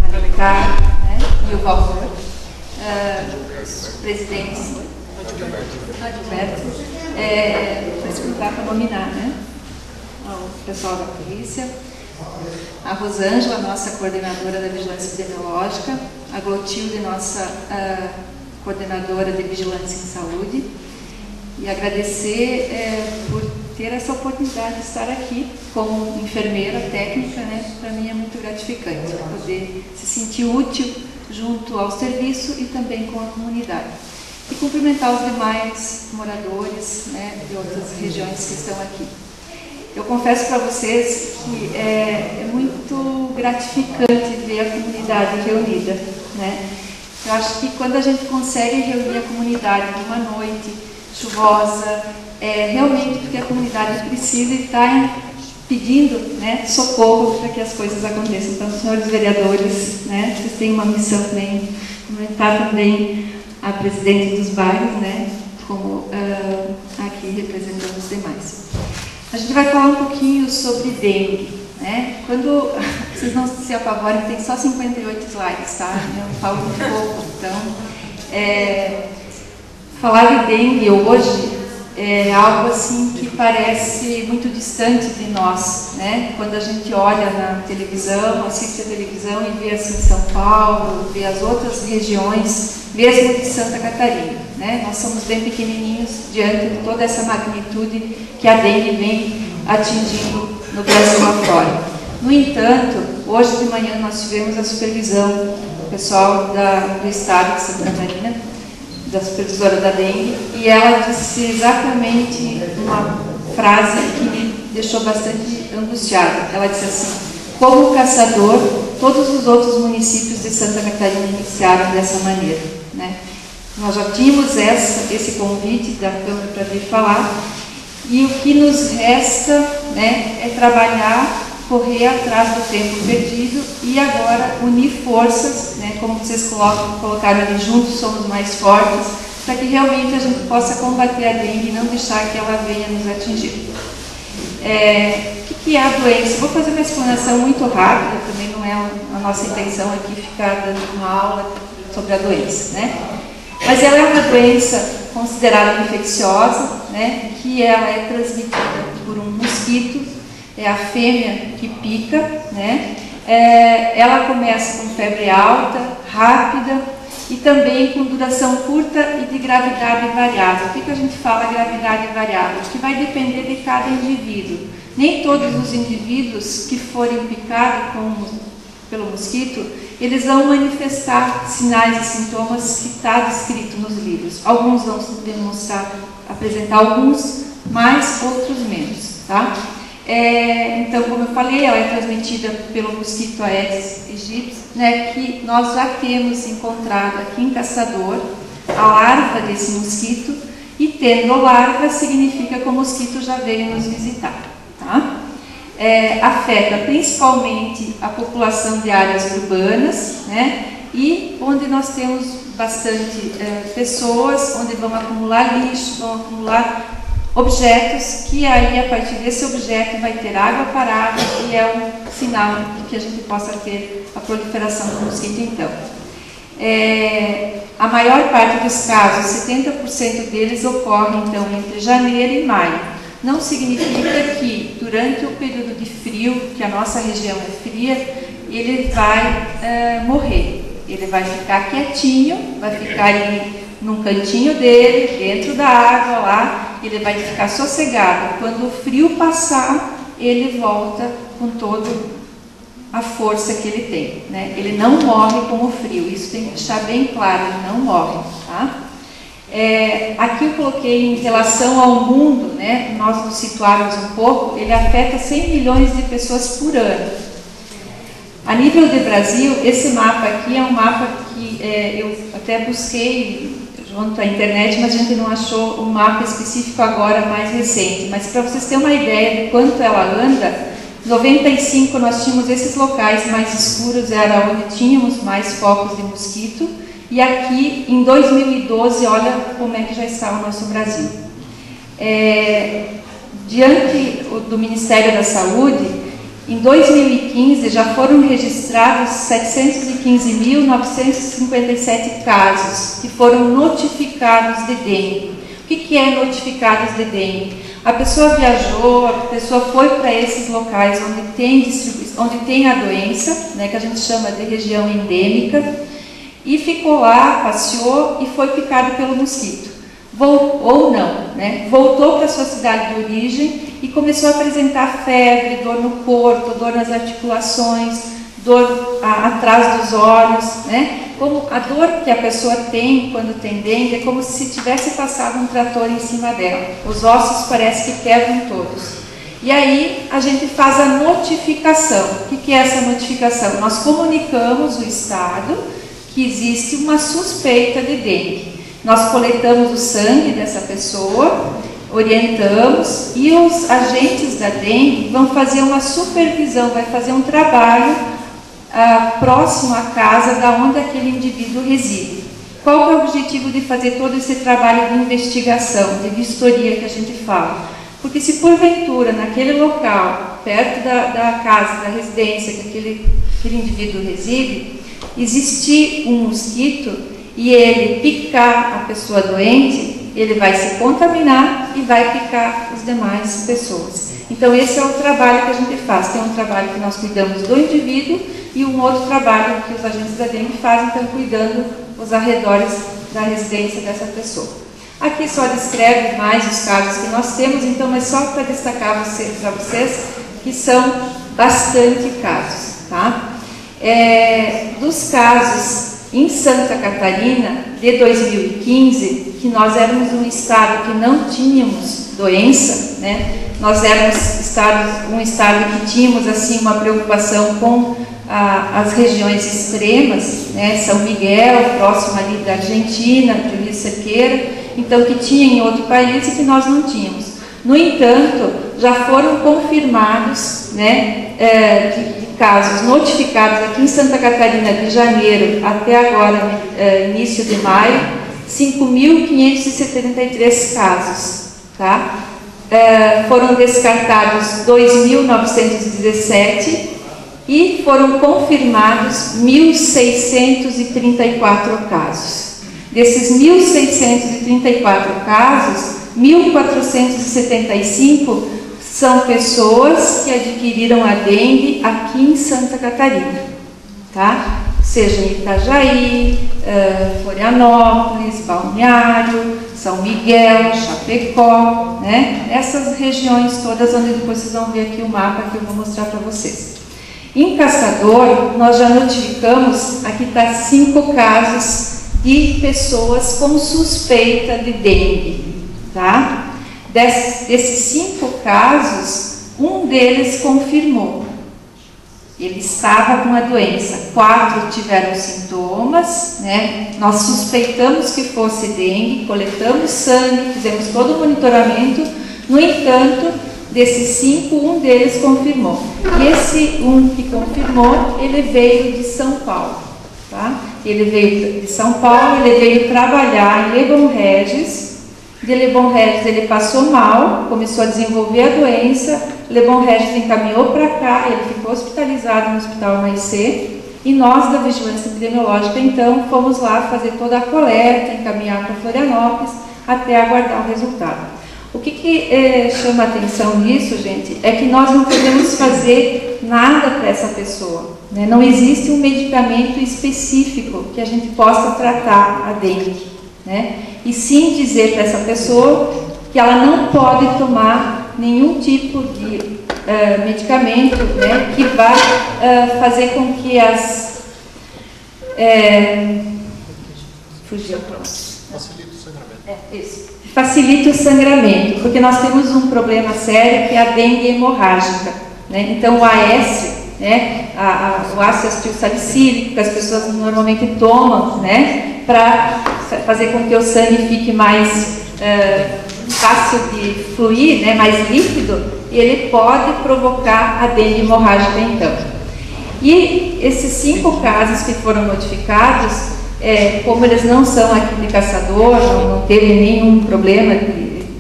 a Alencar, né, e o Valmor, os presidentes, Adilberto, para explicar, para nominar, né, o pessoal da polícia, a Rosângela, nossa coordenadora da Vigilância Epidemiológica, a Glotilde, nossa coordenadora de Vigilância em Saúde, e agradecer por ter essa oportunidade de estar aqui como enfermeira técnica, né? Para mim é muito gratificante poder se sentir útil junto ao serviço e também com a comunidade. E cumprimentar os demais moradores, né, de outras regiões que estão aqui. Eu confesso para vocês que é muito gratificante ver a comunidade reunida, né? Eu acho que quando a gente consegue reunir a comunidade numa noite chuvosa, realmente porque a comunidade precisa e está pedindo, né, socorro para que as coisas aconteçam. Então, senhores vereadores, né, vocês têm uma missão também, cumprimentar também a presidente dos bairros, né, como aqui representando os demais. A gente vai falar um pouquinho sobre dengue, né? Quando vocês não se apavorem, tem só 58 slides, tá? Eu falo muito pouco, então falar de dengue hoje é algo assim que parece muito distante de nós, né? Quando a gente olha na televisão, assiste a televisão e vê assim São Paulo, vê as outras regiões, mesmo de Santa Catarina, né? Nós somos bem pequenininhos diante de toda essa magnitude que a dengue vem atingindo no Brasil afora. No entanto, hoje de manhã nós tivemos a supervisão do pessoal do estado de Santa Catarina, da supervisora da dengue, e ela disse exatamente uma frase que me deixou bastante angustiada. Ela disse assim: como caçador, todos os outros municípios de Santa Catarina iniciaram dessa maneira, né? Nós já tínhamos esse convite da Câmara para vir falar, e o que nos resta, né, é trabalhar, correr atrás do tempo perdido e agora unir forças, né, como vocês colocaram ali, juntos somos mais fortes, para que realmente a gente possa combater a dengue e não deixar que ela venha nos atingir. O que é a doença? Vou fazer uma explanação muito rápida, também não é a nossa intenção aqui ficar dando uma aula sobre a doença, né? Mas ela é uma doença considerada infecciosa, né, que ela é transmitida por um mosquito, é a fêmea que pica, né? Ela começa com febre alta, rápida e também com duração curta e de gravidade variável. O que a gente fala gravidade variável? Que vai depender de cada indivíduo. Nem todos os indivíduos que forem picados pelo mosquito, eles vão manifestar sinais e sintomas que está descrito nos livros. Alguns vão apresentar alguns, mais, outros menos, tá? Então, como eu falei, ela é transmitida pelo mosquito Aedes aegypti, né, que nós já temos encontrado aqui em Caçador a larva desse mosquito, e tendo larva significa que o mosquito já veio nos visitar, tá? Afeta principalmente a população de áreas urbanas, né, e onde nós temos bastante pessoas, onde vão acumular lixo, vão acumular objetos, que aí a partir desse objeto vai ter água parada, e é um sinal de que a gente possa ter a proliferação do mosquito. Então, a maior parte dos casos, 70% deles ocorrem então entre janeiro e maio. Não significa que durante o período de frio, que a nossa região é fria, ele vai morrer. Ele vai ficar quietinho, vai ficar ali num cantinho dele, dentro da água lá, ele vai ficar sossegado. Quando o frio passar, ele volta com toda a força que ele tem, né? Ele não morre com o frio, isso tem que deixar bem claro, ele não morre, tá? Aqui eu coloquei em relação ao mundo, né? Nós nos situarmos um pouco, ele afeta 100 milhões de pessoas por ano. A nível de Brasil, esse mapa aqui é um mapa que eu até busquei junto à internet, mas a gente não achou um mapa específico agora mais recente. Mas para vocês terem uma ideia de quanto ela anda, 95 nós tínhamos esses locais mais escuros, era onde tínhamos mais focos de mosquito, e aqui em 2012, olha como é que já está o nosso Brasil. Diante do Ministério da Saúde, em 2015 já foram registrados 715.957 casos que foram notificados de dengue. O que é notificados de dengue? A pessoa viajou, a pessoa foi para esses locais onde tem a doença, né, que a gente chama de região endêmica, e ficou lá, passeou e foi picado pelo mosquito. Ou não, né? Voltou para a sua cidade de origem e começou a apresentar febre, dor no corpo, dor nas articulações, dor atrás dos olhos, né? Como a dor que a pessoa tem quando tem dengue é como se tivesse passado um trator em cima dela. Os ossos parece que quebram todos. E aí a gente faz a notificação. O que é essa notificação? Nós comunicamos o Estado que existe uma suspeita de dengue. Nós coletamos o sangue dessa pessoa, orientamos, e os agentes da dengue vão fazer uma supervisão, vai fazer um trabalho próximo à casa da onde aquele indivíduo reside. Qual é o objetivo de fazer todo esse trabalho de investigação, de vistoria que a gente fala? Porque se porventura naquele local, perto da casa, da residência que aquele indivíduo reside, existir um mosquito e ele picar a pessoa doente, ele vai se contaminar e vai picar as demais pessoas. Então esse é o trabalho que a gente faz. Tem um trabalho que nós cuidamos do indivíduo e um outro trabalho que os agentes da dengue fazem, então cuidando os arredores da residência dessa pessoa. Aqui só descreve mais os casos que nós temos, então é só para destacar para vocês que são bastante casos, tá? Dos casos em Santa Catarina, de 2015, que nós éramos um estado que não tínhamos doença, né? Nós éramos um estado que tínhamos assim uma preocupação com as regiões extremas, né? São Miguel, próximo ali da Argentina, de Rio Cerqueira, então que tinha em outro país e que nós não tínhamos. No entanto, já foram confirmados, né, de casos notificados aqui em Santa Catarina de janeiro até agora, início de maio, 5.573 casos, tá? Foram descartados 2.917 e foram confirmados 1.634 casos. Desses 1.634 casos, 1.475 são pessoas que adquiriram a dengue aqui em Santa Catarina, tá? Seja em Itajaí, Florianópolis, Balneário, São Miguel, Chapecó, né? Essas regiões todas onde depois vocês vão ver aqui o mapa que eu vou mostrar para vocês. Em Caçador, nós já notificamos, aqui está 5 casos de pessoas com suspeita de dengue, tá? Desses 5 casos, um deles confirmou. Ele estava com a doença. 4 tiveram sintomas, né? Nós suspeitamos que fosse dengue, coletamos sangue, fizemos todo o monitoramento. No entanto, desses 5, um deles confirmou. E esse um que confirmou, ele veio de São Paulo, tá? Ele veio de São Paulo, ele veio trabalhar em Lebon Regis. De Lebon Regis ele passou mal, começou a desenvolver a doença. Lebon Regis encaminhou para cá, ele ficou hospitalizado no Hospital Maicê. E nós da Vigilância Epidemiológica, então, fomos lá fazer toda a coleta, encaminhar para Florianópolis, até aguardar o resultado. O que chama a atenção nisso, gente, é que nós não podemos fazer nada para essa pessoa, né? Não existe um medicamento específico que a gente possa tratar a dengue, né? E sim dizer para essa pessoa que ela não pode tomar nenhum tipo de medicamento, né, que vai fazer com que fugiu pronto. Facilita o sangramento. Isso. Facilita o sangramento, porque nós temos um problema sério que é a dengue hemorrágica, né? Então o AS, né, o ácido acetil salicílico, que as pessoas normalmente tomam, né, para fazer com que o sangue fique mais fácil de fluir, né, mais líquido, ele pode provocar a dengue hemorrágica então. E esses 5 casos que foram notificados, como eles não são aqui de Caçador, não teve nenhum problema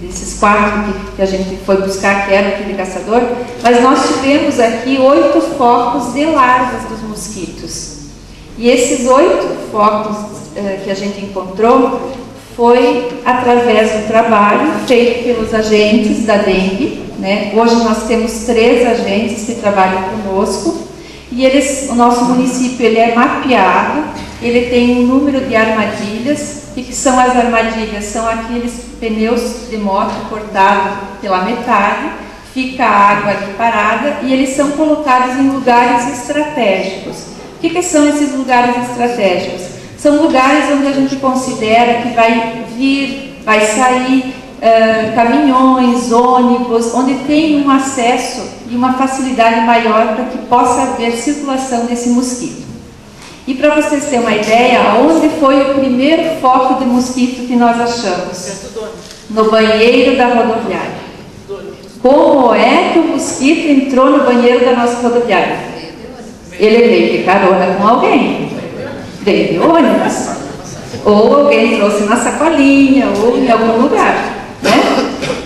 desses 4 que a gente foi buscar, que eram aqui de Caçador, mas nós tivemos aqui 8 focos de larvas dos mosquitos. E esses 8 focos que a gente encontrou foi através do trabalho feito pelos agentes da dengue, né? Hoje nós temos 3 agentes que trabalham conosco e o nosso município ele é mapeado, ele tem um número de armadilhas. O que são as armadilhas? São aqueles pneus de moto cortados pela metade, fica a água ali parada e eles são colocados em lugares estratégicos. O que são esses lugares estratégicos? São lugares onde a gente considera que vai vir, vai sair caminhões, ônibus, onde tem um acesso e uma facilidade maior para que possa haver circulação desse mosquito. E para vocês terem uma ideia, onde foi o primeiro foco de mosquito que nós achamos? No banheiro da rodoviária. Como é que o mosquito entrou no banheiro da nossa rodoviária? Ele veio de carona com alguém. Veio de ônibus. Ou alguém trouxe na sacolinha, ou em algum lugar. Né?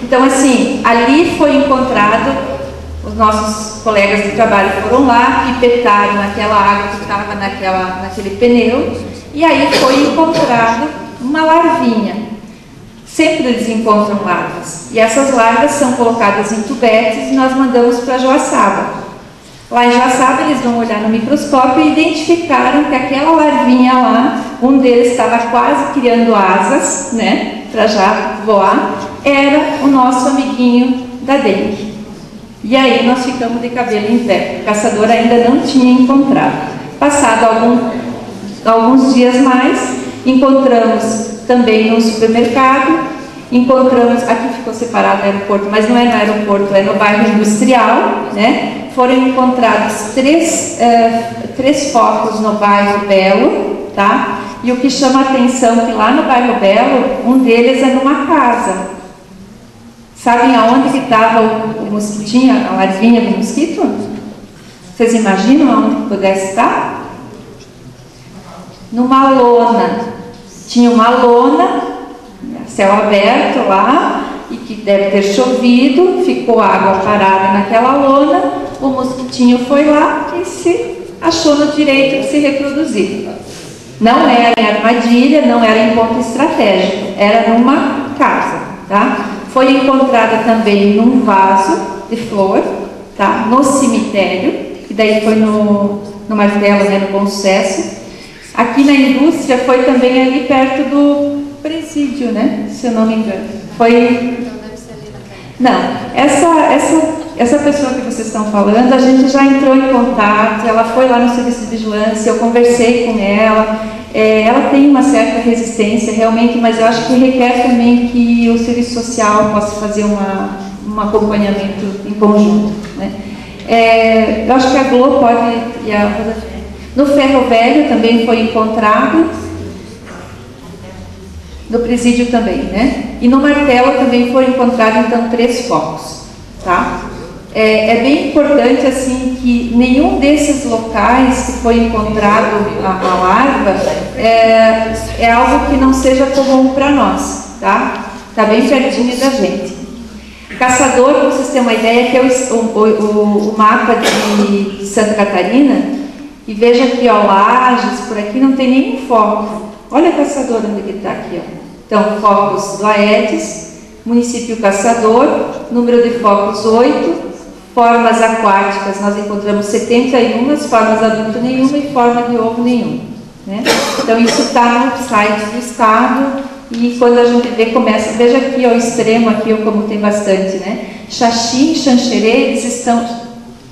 Então, assim, ali foi encontrado. Os nossos colegas de trabalho foram lá, pipetaram aquela água que estava naquele pneu, e aí foi encontrado uma larvinha. Sempre eles encontram larvas. E essas larvas são colocadas em tubetes e nós mandamos para Joaçaba. Lá em Joaçaba eles vão olhar no microscópio e identificaram que aquela larvinha lá, um deles estava quase criando asas, né, para já voar, era o nosso amiguinho da dengue. E aí nós ficamos de cabelo em pé. O caçador ainda não tinha encontrado. Passado alguns dias mais, encontramos também no supermercado, aqui ficou separado o aeroporto, mas não é no aeroporto, é no bairro industrial, né? Foram encontrados 3 focos no bairro Belo, tá? E o que chama a atenção é que lá no bairro Belo, um deles é numa casa. Sabem aonde que estava o mosquitinho, a larvinha do mosquito? Vocês imaginam aonde que pudesse estar? Numa lona. Tinha uma lona, céu aberto lá, e que deve ter chovido, ficou água parada naquela lona, o mosquitinho foi lá e se achou no direito de se reproduzir. Não era em armadilha, não era em ponto estratégico, era numa casa, tá? Foi encontrada também num vaso de flor, tá? No cemitério, que daí foi no Martelo, né, no Bom Sucesso. Aqui na indústria foi também ali perto do presídio, né? Se eu não me engano. Foi... Não, essa pessoa que vocês estão falando, a gente já entrou em contato, ela foi lá no serviço de vigilância, eu conversei com ela, ela tem uma certa resistência realmente, mas eu acho que requer também que o serviço social possa fazer um acompanhamento em conjunto, né? Eu acho que a Glo pode... No Ferro Velho também foi encontrado, no presídio também, né? E no Martelo também foram encontrados, então, 3 focos, tá? É bem importante, assim, que nenhum desses locais que foi encontrado a larva é algo que não seja comum para nós, tá? Tá bem pertinho da gente. Caçador, para vocês terem uma ideia, que é o mapa de Santa Catarina, e veja aqui, ó, Lages, por aqui não tem nenhum foco. Olha Caçador onde ele está aqui, ó. Então, focos do Aedes, município Caçador, número de focos 8, formas aquáticas, nós encontramos 71, formas adultas nenhuma e forma de ovo nenhuma, né? Então, isso está no site do Estado e quando a gente vê, começa, veja aqui ao extremo, aqui como tem bastante, né? Xaxim, Xanxerê, eles estão,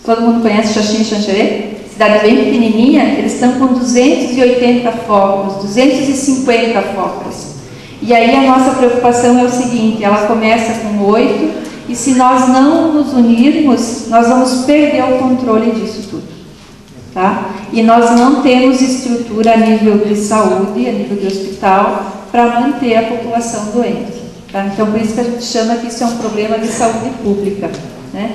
todo mundo conhece Xaxim e Xanxerê? Cidade bem pequenininha, eles estão com 280 focos, 250 focos. E aí a nossa preocupação é o seguinte, ela começa com 8, e se nós não nos unirmos, nós vamos perder o controle disso tudo, tá? E nós não temos estrutura a nível de saúde, a nível de hospital, para manter a população doente, tá? Então, por isso que a gente chama que isso é um problema de saúde pública, né?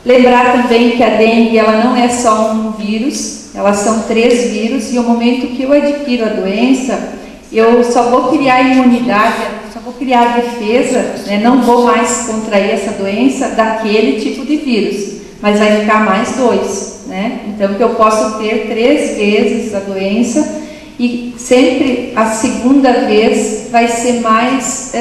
Lembrar também que a dengue ela não é só um vírus, elas são 3 vírus, e no momento que eu adquiro a doença, eu só vou criar imunidade, só vou criar defesa, né? Não vou mais contrair essa doença daquele tipo de vírus, mas vai ficar mais 2, né? Então que eu posso ter 3 vezes a doença, e sempre a segunda vez vai ser mais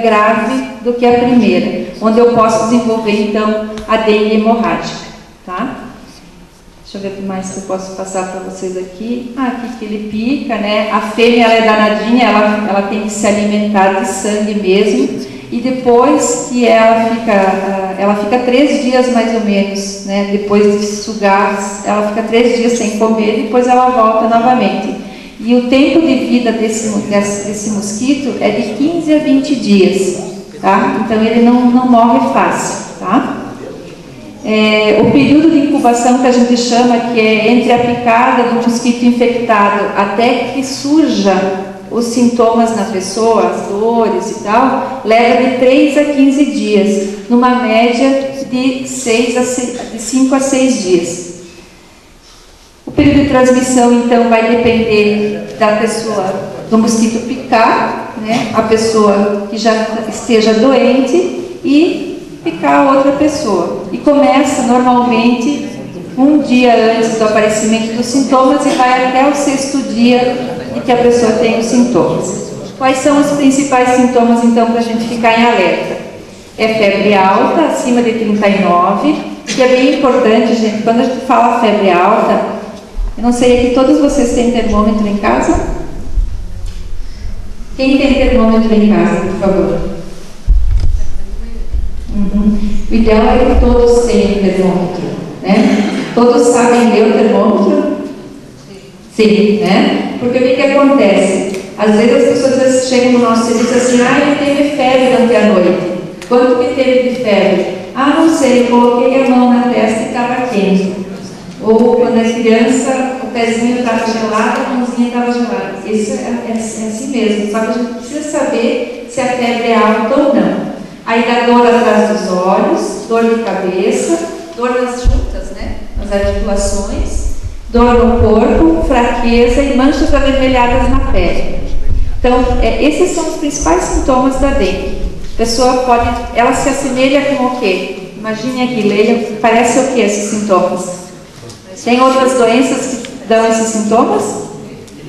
grave do que a primeira, onde eu posso desenvolver então a dengue hemorrágica, tá? Deixa eu ver o que mais que eu posso passar para vocês aqui. Aqui que ele pica, né? A fêmea ela é danadinha, ela tem que se alimentar de sangue mesmo, e depois que ela fica 3 dias mais ou menos, né? Depois de sugar, ela fica 3 dias sem comer, e depois ela volta novamente. E o tempo de vida desse mosquito é de 15 a 20 dias, tá? Então ele não morre fácil, tá? O período de incubação que a gente chama, que é entre a picada do mosquito infectado até que surja os sintomas na pessoa, as dores e tal, leva de 3 a 15 dias, numa média de 5 a 6 dias. O período de transmissão, então, vai depender da pessoa, do mosquito picar, né? A pessoa que já esteja doente e picar a outra pessoa. E começa, normalmente, um dia antes do aparecimento dos sintomas e vai até o 6º dia de que a pessoa tem os sintomas. Quais são os principais sintomas, então, para a gente ficar em alerta? É febre alta, acima de 39, que é bem importante, gente. Quando a gente fala febre alta, eu não sei, aqui todos vocês têm termômetro em casa? Quem tem termômetro em casa, por favor? O ideal é que todos tenham termômetro, né? Todos sabem ler o termômetro? Sim, né? Porque o que acontece? Às vezes as pessoas chegam no nosso serviço assim, ele teve febre ontem à noite. Quanto que teve de febre? Não sei, coloquei a mão na testa e estava quente. Ou quando é criança, o pezinho estava gelado, a mãozinha estava gelada. Isso é assim mesmo, só que a gente precisa saber se a febre é alta ou não. Aí dá dor atrás dos olhos, dor de cabeça, dor nas juntas, né? Nas articulações, dor no corpo, fraqueza e manchas avermelhadas na pele. Então, esses são os principais sintomas da dengue. A pessoa ela se assemelha com o quê? Imagine aqui, leia, parece o que esses sintomas? Tem outras doenças que dão esses sintomas?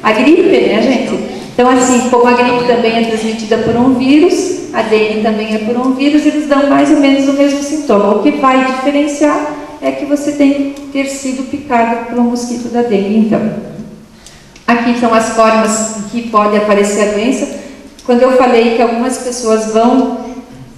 A gripe, né, gente? Então, assim, como a gripe também é transmitida por um vírus, a dengue também é por um vírus, eles dão mais ou menos o mesmo sintoma. O que vai diferenciar é que você tem que ter sido picado por um mosquito da dengue, então. Aqui estão as formas que pode aparecer a doença. Quando eu falei que algumas pessoas vão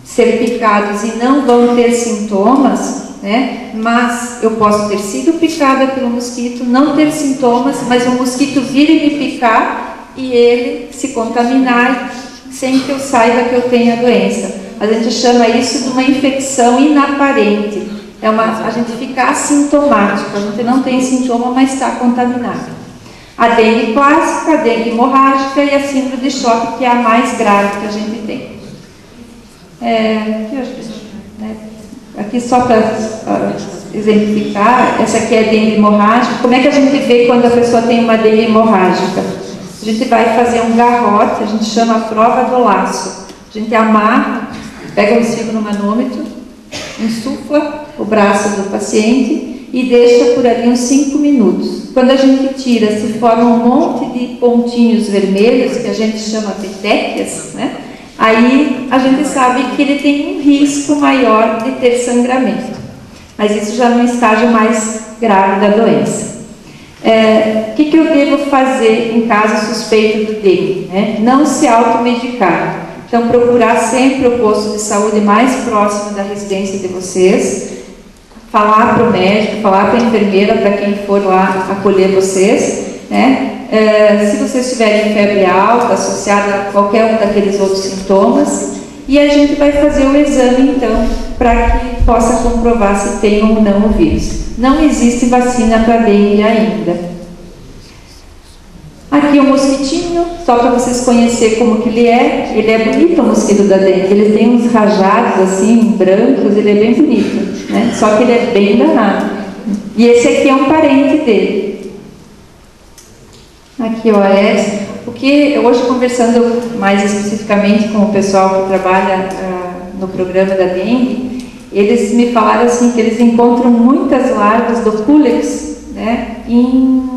ser picados e não vão ter sintomas, né? Mas eu posso ter sido picada pelo mosquito, não ter sintomas, mas o mosquito vir e me picar e ele se contaminar sem que eu saiba que eu tenho a doença. A gente chama isso de uma infecção inaparente. A gente fica assintomático, a gente não tem sintoma, mas está contaminado. A dengue clássica, a dengue hemorrágica e a síndrome de choque, que é a mais grave que a gente tem. Aqui só para exemplificar, essa aqui é a dengue hemorrágica. Como é que a gente vê quando a pessoa tem uma dengue hemorrágica? A gente vai fazer um garrote, a gente chama a prova do laço. A gente amarra, pega um fio no manômetro, insufla o braço do paciente e deixa por ali uns 5 minutos. Quando a gente tira, se forma um monte de pontinhos vermelhos, que a gente chama petequias, né? Aí a gente sabe que ele tem um risco maior de ter sangramento. Mas isso já no estágio mais grave da doença. O que eu devo fazer em caso suspeito do dengue? Né? Não se automedicar. Então, procurar sempre o posto de saúde mais próximo da residência de vocês, falar para o médico, falar para a enfermeira, para quem for lá acolher vocês, né? Se vocês tiverem febre alta, associada a qualquer um daqueles outros sintomas, e a gente vai fazer o exame, então, para que possa comprovar se tem ou não o vírus. Não existe vacina para dengue ainda. Aqui o mosquitinho, só para vocês conhecerem como que ele é bonito o mosquito da dengue, ele tem uns rajados assim, brancos, ele é bem bonito. né? Só que ele é bem danado. E esse aqui é um parente dele. Aqui o Aedes. O que hoje, conversando mais especificamente com o pessoal que trabalha no programa da dengue, eles me falaram assim que eles encontram muitas larvas do Culex, né, em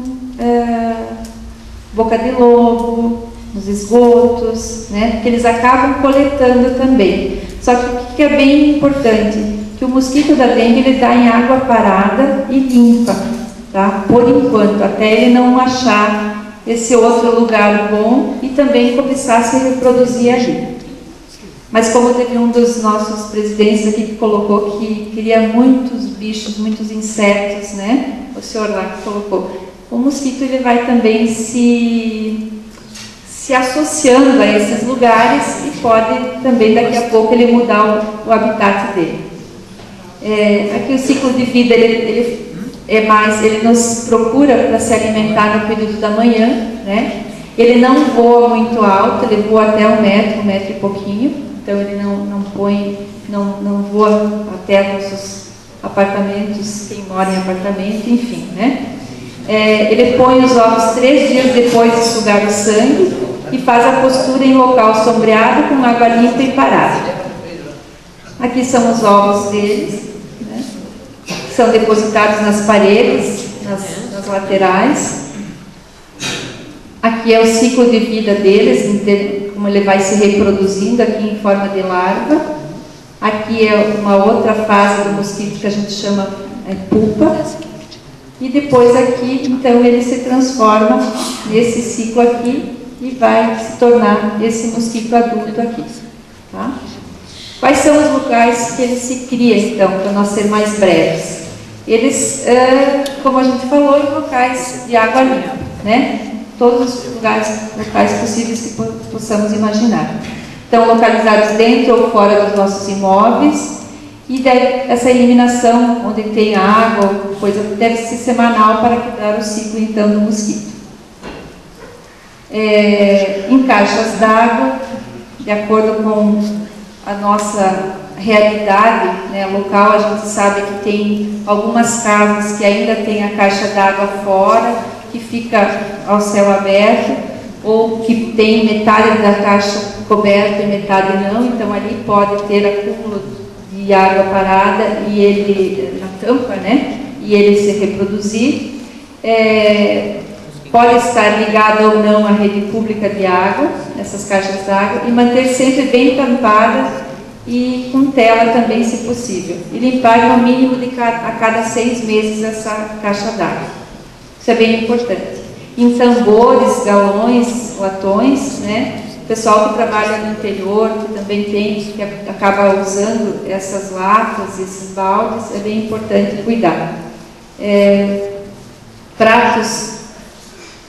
boca de lobo, nos esgotos, né, porque eles acabam coletando também. Só que o que é bem importante, que o mosquito da dengue ele dá em água parada e limpa, tá? Por enquanto, até ele não achar esse outro lugar bom e também começar a se reproduzir ali. Mas como teve um dos nossos presidentes aqui que colocou que queria muitos bichos, muitos insetos, né? O senhor lá que colocou. O mosquito ele vai também se associando a esses lugares e pode também daqui a pouco ele mudar o habitat dele. Aqui o ciclo de vida ele nos procura para se alimentar no período da manhã, né? Ele não voa muito alto, ele voa até 1 metro e pouquinho, então ele não voa até nossos apartamentos, quem mora em apartamento, enfim, né? Ele põe os ovos 3 dias depois de sugar o sangue e faz a postura em local sombreado com água limpa e parada. Aqui são os ovos deles, né? São depositados nas paredes, nas laterais. Aqui é o ciclo de vida deles, como ele vai se reproduzindo aqui em forma de larva. Aqui é uma outra fase do mosquito que a gente chama pupa. E depois aqui, então, ele se transforma nesse ciclo aqui e vai se tornar esse mosquito adulto aqui. Tá? Quais são os locais que ele se cria, então, para nós ser mais breves? Eles, como a gente falou, em locais de água limpa, né? Todos os locais possíveis que possamos imaginar. Estão localizados dentro ou fora dos nossos imóveis. E essa eliminação, onde tem água ou coisa, deve ser semanal para quebrar o ciclo, então, do mosquito. Em caixas d'água, de acordo com a nossa realidade, né, local, a gente sabe que tem algumas casas que ainda tem a caixa d'água fora, que fica ao céu aberto, ou que tem metade da caixa coberta e metade não, então ali pode ter acúmulo de água parada e ele na tampa, né? E ele se reproduzir. Pode estar ligado ou não à rede pública de água, essas caixas d'água, e manter sempre bem tampadas e com tela também, se possível. E limpar no mínimo a cada 6 meses essa caixa d'água. Isso é bem importante. Em tambores, galões, latões, né? O pessoal que trabalha no interior, que também que acaba usando essas latas, esses baldes, é bem importante cuidar. Pratos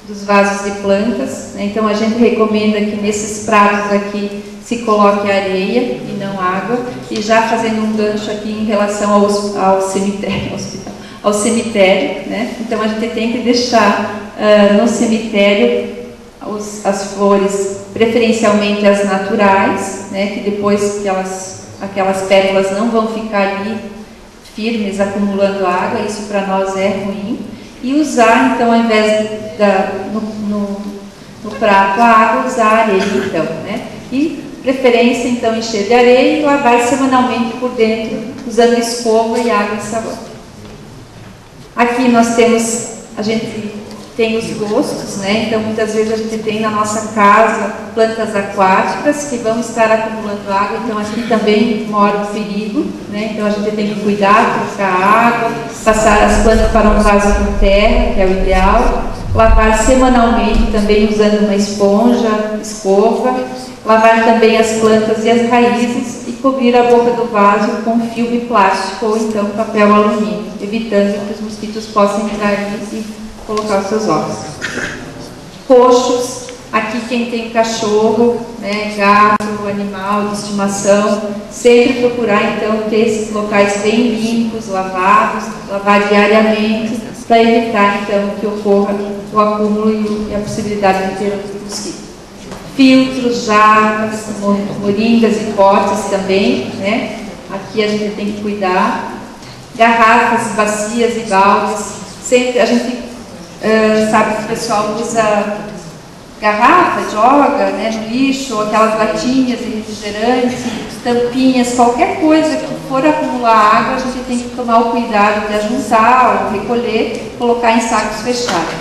dos vasos de plantas, né? Então a gente recomenda que nesses pratos aqui se coloque areia e não água. E já fazendo um gancho aqui em relação ao cemitério, né? Então a gente tem que deixar no cemitério as flores, preferencialmente as naturais, né, que depois que aquelas pétalas não vão ficar ali firmes, acumulando água, isso para nós é ruim. E usar, então, ao invés no prato a água, usar a areia, então, né? E preferência, então, encher de areia e lavar semanalmente por dentro, usando escova e água e sabão. Aqui nós a gente tem os gostos, né? Então muitas vezes a gente tem na nossa casa plantas aquáticas que vão estar acumulando água, então aqui também mora o perigo, né? Então a gente tem que cuidar, trocar água, passar as plantas para um vaso com terra, que é o ideal, lavar semanalmente também usando uma escova, lavar também as plantas e as raízes e cobrir a boca do vaso com filme plástico ou então papel alumínio, evitando que os mosquitos possam entrar ali e colocar os seus ovos. Coxos, aqui quem tem cachorro, né, gato, animal de estimação, sempre procurar então ter esses locais bem limpos, lavados, lavar diariamente, para evitar então que ocorra o acúmulo e a possibilidade de ter mosquito. Filtros, jarras, moringas e potes também, né? Aqui a gente tem que cuidar. garrafas, bacias e baldes. Sempre a gente sabe que o pessoal usa garrafa, joga, né, no lixo, ou aquelas latinhas de refrigerante, tampinhas, qualquer coisa que for acumular água, a gente tem que tomar o cuidado de ajuntar ou recolher, colocar em sacos fechados.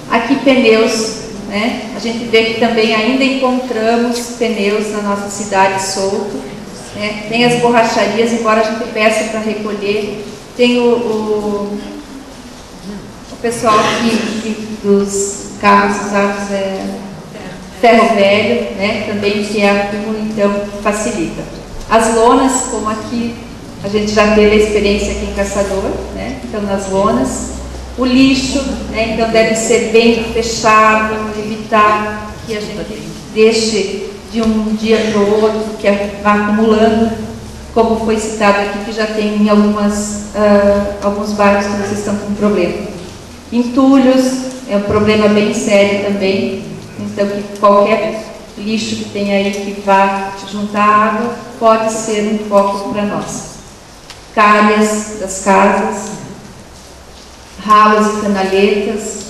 Aqui pneus, né? A gente vê que também ainda encontramos pneus na nossa cidade solto, né? Tem as borracharias, embora a gente peça para recolher, tem o pessoal aqui dos carros usados ferro velho, né? Também que é acúmulo, então facilita. As lonas, como aqui a gente já teve a experiência aqui em Caçador, né? Então nas lonas. O lixo, né? Então deve ser bem fechado, evitar que a gente deixe de um dia para o outro, que vá acumulando, como foi citado aqui, que já tem em alguns bairros que vocês estão com problema. Entulhos é um problema bem sério também, então que qualquer lixo que tem aí que vá juntar água pode ser um foco para nós. Calhas das casas, ralos e canaletas,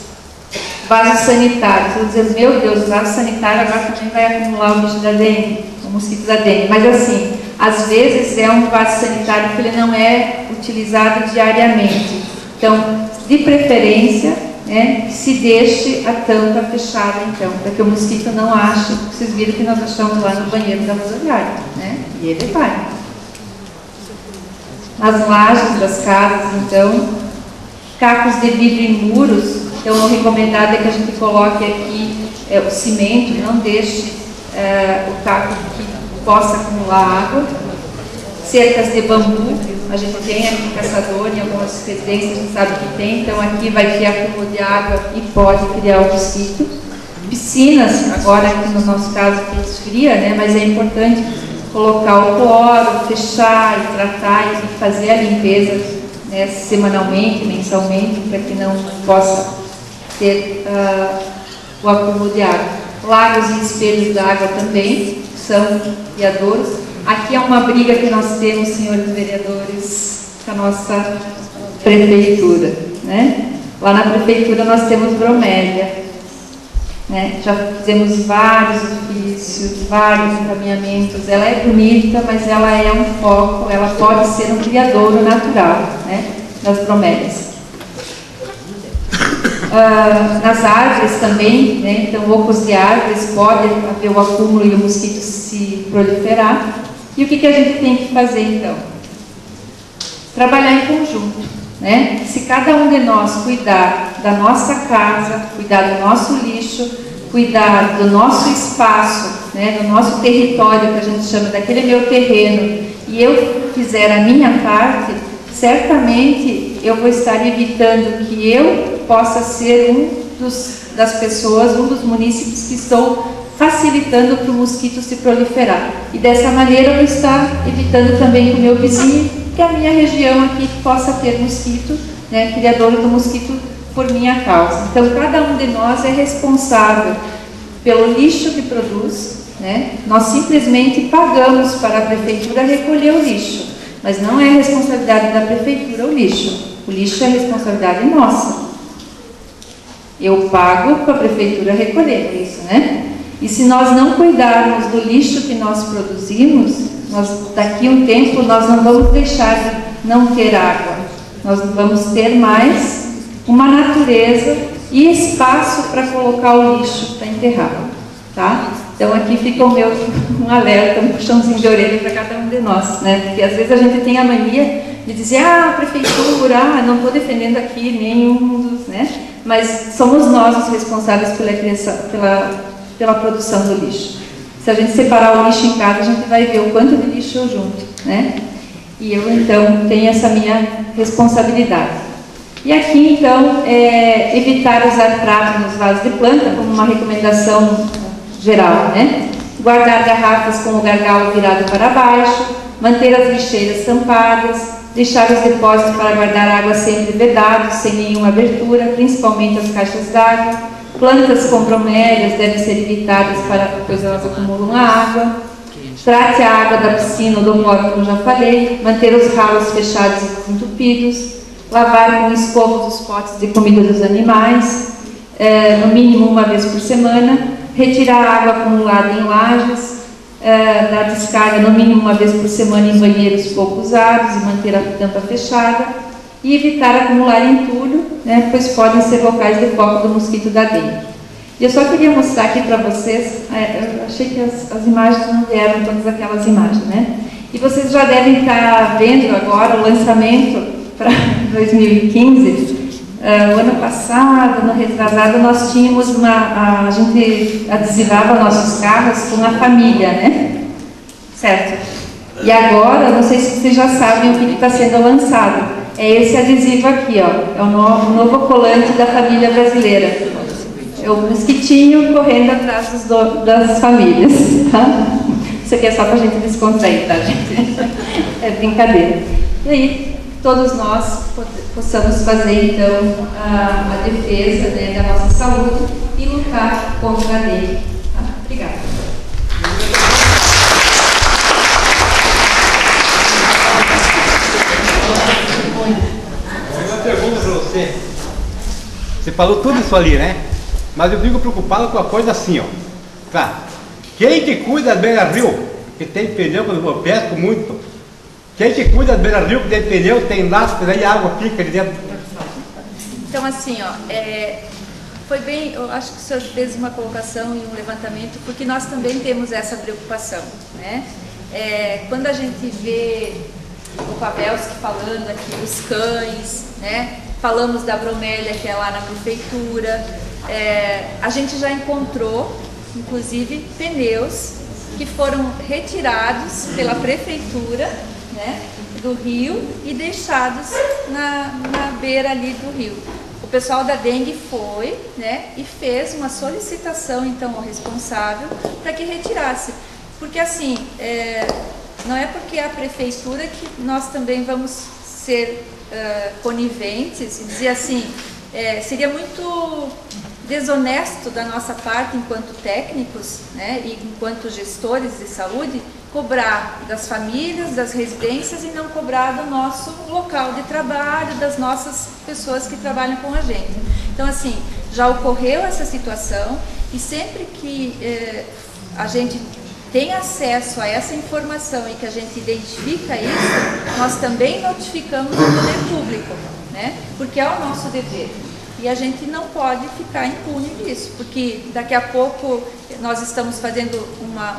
vasos sanitários. Vou dizer, meu Deus, o vaso sanitário agora também vai acumular o bicho da dengue, o mosquito da dengue. Mas assim, às vezes é um vaso sanitário que ele não é utilizado diariamente. Então, de preferência, né, que se deixe a tampa fechada, então, para que o mosquito não ache. Vocês viram que nós achamos lá no banheiro da rodoviária, né? E ele vai. Nas lajes das casas, então, cacos de vidro em muros, então o recomendado é que a gente coloque aqui o cimento, não deixe o caco que possa acumular água. Cercas de bambu, a gente tem aqui em Caçador, em algumas residências a gente sabe que tem, então aqui vai ter acúmulo de água e pode criar o mosquito. Piscinas, agora aqui no nosso caso que esfria, né, mas é importante colocar o cloro, fechar e tratar e fazer a limpeza, né, semanalmente, mensalmente, para que não possa ter o acúmulo de água. Lagos e espelhos d'água também são criadouros. Aqui é uma briga que nós temos, senhores vereadores, com a nossa prefeitura, né? Lá na prefeitura nós temos bromélia, né? Já fizemos vários ofícios, vários encaminhamentos. Ela é bonita, mas ela é um foco, ela pode ser um criadouro natural, né, das bromélias. Nas árvores também, né, então ocos de árvores, pode haver o acúmulo e o mosquito se proliferar. E o que a gente tem que fazer então? Trabalhar em conjunto, né? Se cada um de nós cuidar da nossa casa, cuidar do nosso lixo, cuidar do nosso espaço, né, do nosso território, que a gente chama daquele meu terreno, e eu fizer a minha parte, certamente eu vou estar evitando que eu possa ser das pessoas, um dos munícipes que estou facilitando para o mosquito se proliferar. E dessa maneira eu vou estar evitando também que o meu vizinho, que a minha região aqui possa ter mosquito, né, criador do mosquito por minha causa. Então cada um de nós é responsável pelo lixo que produz, né? Nós simplesmente pagamos para a prefeitura recolher o lixo, mas não é responsabilidade da prefeitura o lixo é responsabilidade nossa. Eu pago para a prefeitura recolher isso, né? E se nós não cuidarmos do lixo que nós produzimos, daqui a um tempo nós não vamos deixar de não ter água. Nós vamos ter mais uma natureza e espaço para colocar o lixo para enterrar, tá? Então aqui fica o meu um alerta, um puxãozinho de orelha para cada um de nós, né? Porque às vezes a gente tem a mania de dizer, a prefeitura, não estou defendendo aqui nenhum dos, né? Mas somos nós os responsáveis pela produção do lixo. Se a gente separar o lixo em casa, a gente vai ver o quanto de lixo eu junto, né? E eu, então, tenho essa minha responsabilidade. E aqui, então, evitar usar prato nos vasos de planta, como uma recomendação geral, né? Guardar garrafas com o gargalo virado para baixo, manter as lixeiras tampadas, deixar os depósitos para guardar água sempre vedados, sem nenhuma abertura, principalmente as caixas d'água. Plantas com bromélias devem ser evitadas pois elas acumulam a água. Trate a água da piscina ou do móvel, como já falei. Manter os ralos fechados e desentupidos. Lavar com escova os potes de comida dos animais, no mínimo uma vez por semana. Retirar a água acumulada em lajes. Dar descarga no mínimo uma vez por semana em banheiros pouco usados e manter a tampa fechada. E evitar acumular entulho, né, pois podem ser locais de foco do mosquito da dengue. E eu só queria mostrar aqui para vocês, eu achei que as imagens não vieram, todas aquelas imagens, né? E vocês já devem estar vendo agora o lançamento para 2015. O ano passado, no retrasado, nós tínhamos a gente adesivava nossos carros com a família, né? Certo? E agora, não sei se vocês já sabem o que está sendo lançado. É esse adesivo aqui, ó. É o novo colante da família brasileira. É o mosquitinho correndo atrás das famílias, tá? Isso aqui é só para a gente descontrair, tá, gente? É brincadeira. E aí, todos nós possamos fazer, então, a defesa, né, da nossa saúde e lutar contra a dengue. Tá? Obrigada. Uma pergunta para você. Você falou tudo isso ali, né? Mas eu fico preocupado com a coisa assim, ó. Tá. Quem que cuida da beira-rio? Que tem pneu, quando eu pesco muito. Quem que cuida da beira-rio, que tem pneu, tem lastre, aí a água fica ali dentro. Então, assim, ó, foi bem, eu acho que o senhor fez uma colocação e um levantamento, porque nós também temos essa preocupação, né? Quando a gente vê o Pavelski falando aqui dos cães, né? Falamos da bromélia, que é lá na prefeitura. A gente já encontrou, inclusive, pneus que foram retirados pela prefeitura, né, do rio e deixados na beira ali do rio. O pessoal da dengue foi, né, e fez uma solicitação, então, ao responsável para que retirasse. Porque, assim, não é porque é a prefeitura que nós também vamos ser coniventes e dizer assim, seria muito desonesto da nossa parte, enquanto técnicos, né, e enquanto gestores de saúde, cobrar das famílias, das residências e não cobrar do nosso local de trabalho, das nossas pessoas que trabalham com a gente. Então, assim, já ocorreu essa situação e sempre que a gente tem acesso a essa informação e que a gente identifica isso, nós também notificamos o poder público, né, porque é o nosso dever. E a gente não pode ficar impune disso, porque daqui a pouco nós estamos fazendo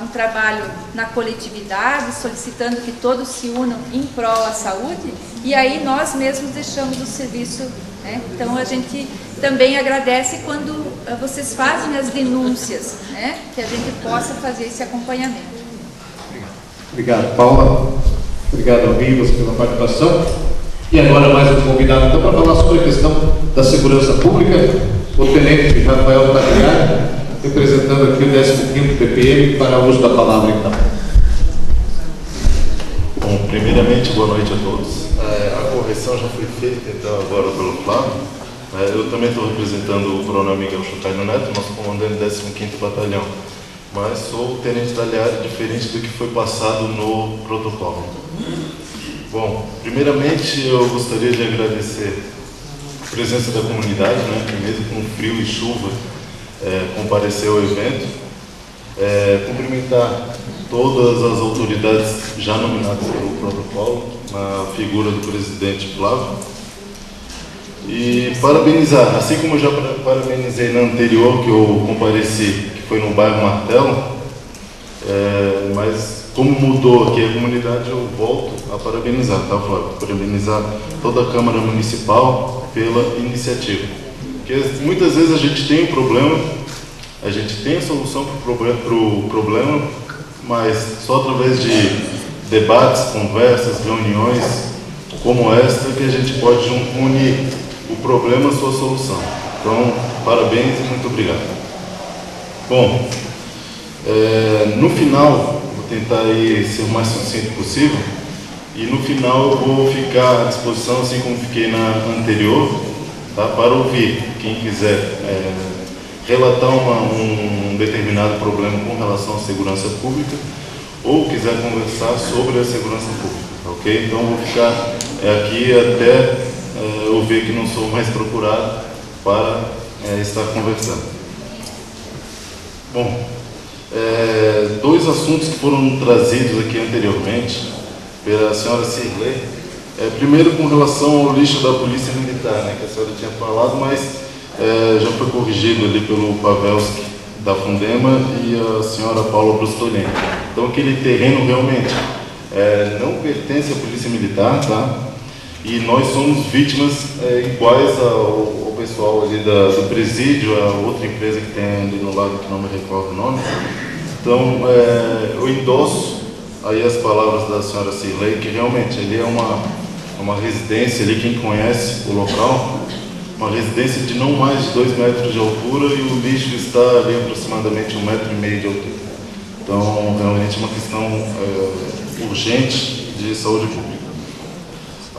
um trabalho na coletividade, solicitando que todos se unam em prol da saúde, e aí nós mesmos deixamos o serviço, né? Então a gente também agradece quando vocês fazem as denúncias, né? Que a gente possa fazer esse acompanhamento. Obrigado, Paula. Obrigado, Rivas, pela participação. E agora mais um convidado, então, para falar sobre a questão da segurança pública, o tenente Rafael Tagliari, representando aqui o 15º PPM, para o uso da palavra, então. Bom, primeiramente, boa noite a todos. A correção já foi feita, então, agora pelo Flávio. Eu também estou representando o coronel Miguel Chocaino Neto, nosso comandante do 15º Batalhão. Mas sou o tenente Tagliari, diferente do que foi passado no protocolo. Bom, primeiramente eu gostaria de agradecer a presença da comunidade, né, que mesmo com frio e chuva compareceu ao evento. Cumprimentar todas as autoridades já nominadas pelo protocolo, na figura do presidente Flávio. E parabenizar, assim como eu já parabenizei na anterior, que eu compareci, que foi no bairro Martelo, mas como mudou aqui a comunidade, eu volto a parabenizar, tá, Flávio? Parabenizar toda a Câmara Municipal pela iniciativa. Porque muitas vezes a gente tem um problema, a gente tem a solução para o problema, mas só através de debates, conversas, reuniões como esta que a gente pode unir o problema à sua solução. Então, parabéns e muito obrigado. Bom, no final, tentar aí ser o mais sucinto possível, e no final eu vou ficar à disposição, assim como fiquei na anterior, tá, para ouvir quem quiser relatar um determinado problema com relação à segurança pública, ou quiser conversar sobre a segurança pública, ok? Então vou ficar aqui até eu ver que não sou mais procurado para estar conversando. Bom, dois assuntos que foram trazidos aqui anteriormente pela senhora Cirlei. Primeiro, com relação ao lixo da Polícia Militar, né, que a senhora tinha falado, mas já foi corrigido ali pelo Pavelski da Fundema e a senhora Paula Brustolini. Então, aquele terreno realmente não pertence à Polícia Militar, tá? E nós somos vítimas iguais ao pessoal ali do presídio, a outra empresa que tem ali no lado, que não me recordo o nome. Então, eu endosso aí as palavras da senhora Cirlei, que realmente ali é uma residência ali, quem conhece o local, uma residência de não mais de 2 metros de altura, e o lixo está ali aproximadamente 1,5 metro de altura. Então, realmente é uma questão urgente de saúde pública.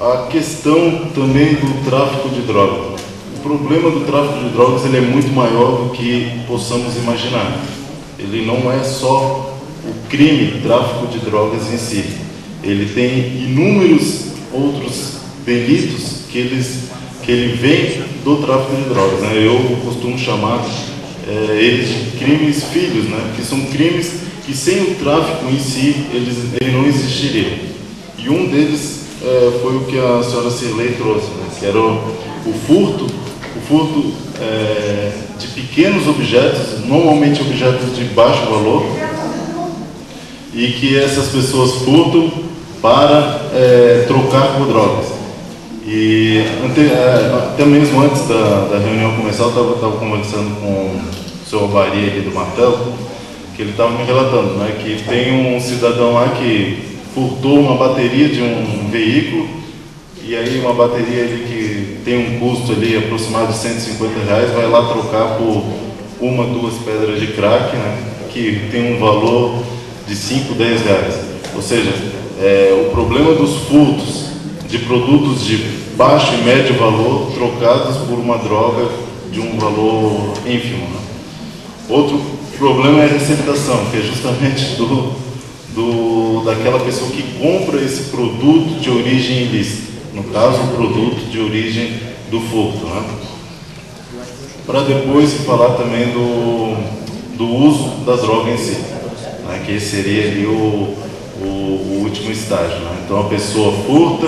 A questão também do tráfico de drogas. O problema do tráfico de drogas ele é muito maior do que possamos imaginar. Ele não é só o crime, tráfico de drogas em si. Ele tem inúmeros outros delitos que ele vem do tráfico de drogas, né? Eu costumo chamar eles de crimes filhos, né? Que são crimes que sem o tráfico em si ele não existiria. E um deles foi o que a senhora Cirlei trouxe, né? Que era o furto de pequenos objetos, normalmente objetos de baixo valor, e que essas pessoas furtam para trocar por drogas. E até mesmo antes da reunião começar, eu estava conversando com o senhor Bari aqui do Martelo, que ele estava me relatando, né, que tem um cidadão lá que furtou uma bateria de um veículo, e aí uma bateria ali que tem um custo ali aproximado de R$150, vai lá trocar por 1, 2 pedras de crack, né, que tem um valor de R$5, R$10. Ou seja, o problema dos furtos de produtos de baixo e médio valor trocados por uma droga de um valor ínfimo, né? Outro problema é a receptação, que é justamente daquela pessoa que compra esse produto de origem ilícita, no caso o produto de origem do furto, né? Para depois falar também do uso da droga em si, né? Que esse seria ali o último estágio, né? Então a pessoa furta,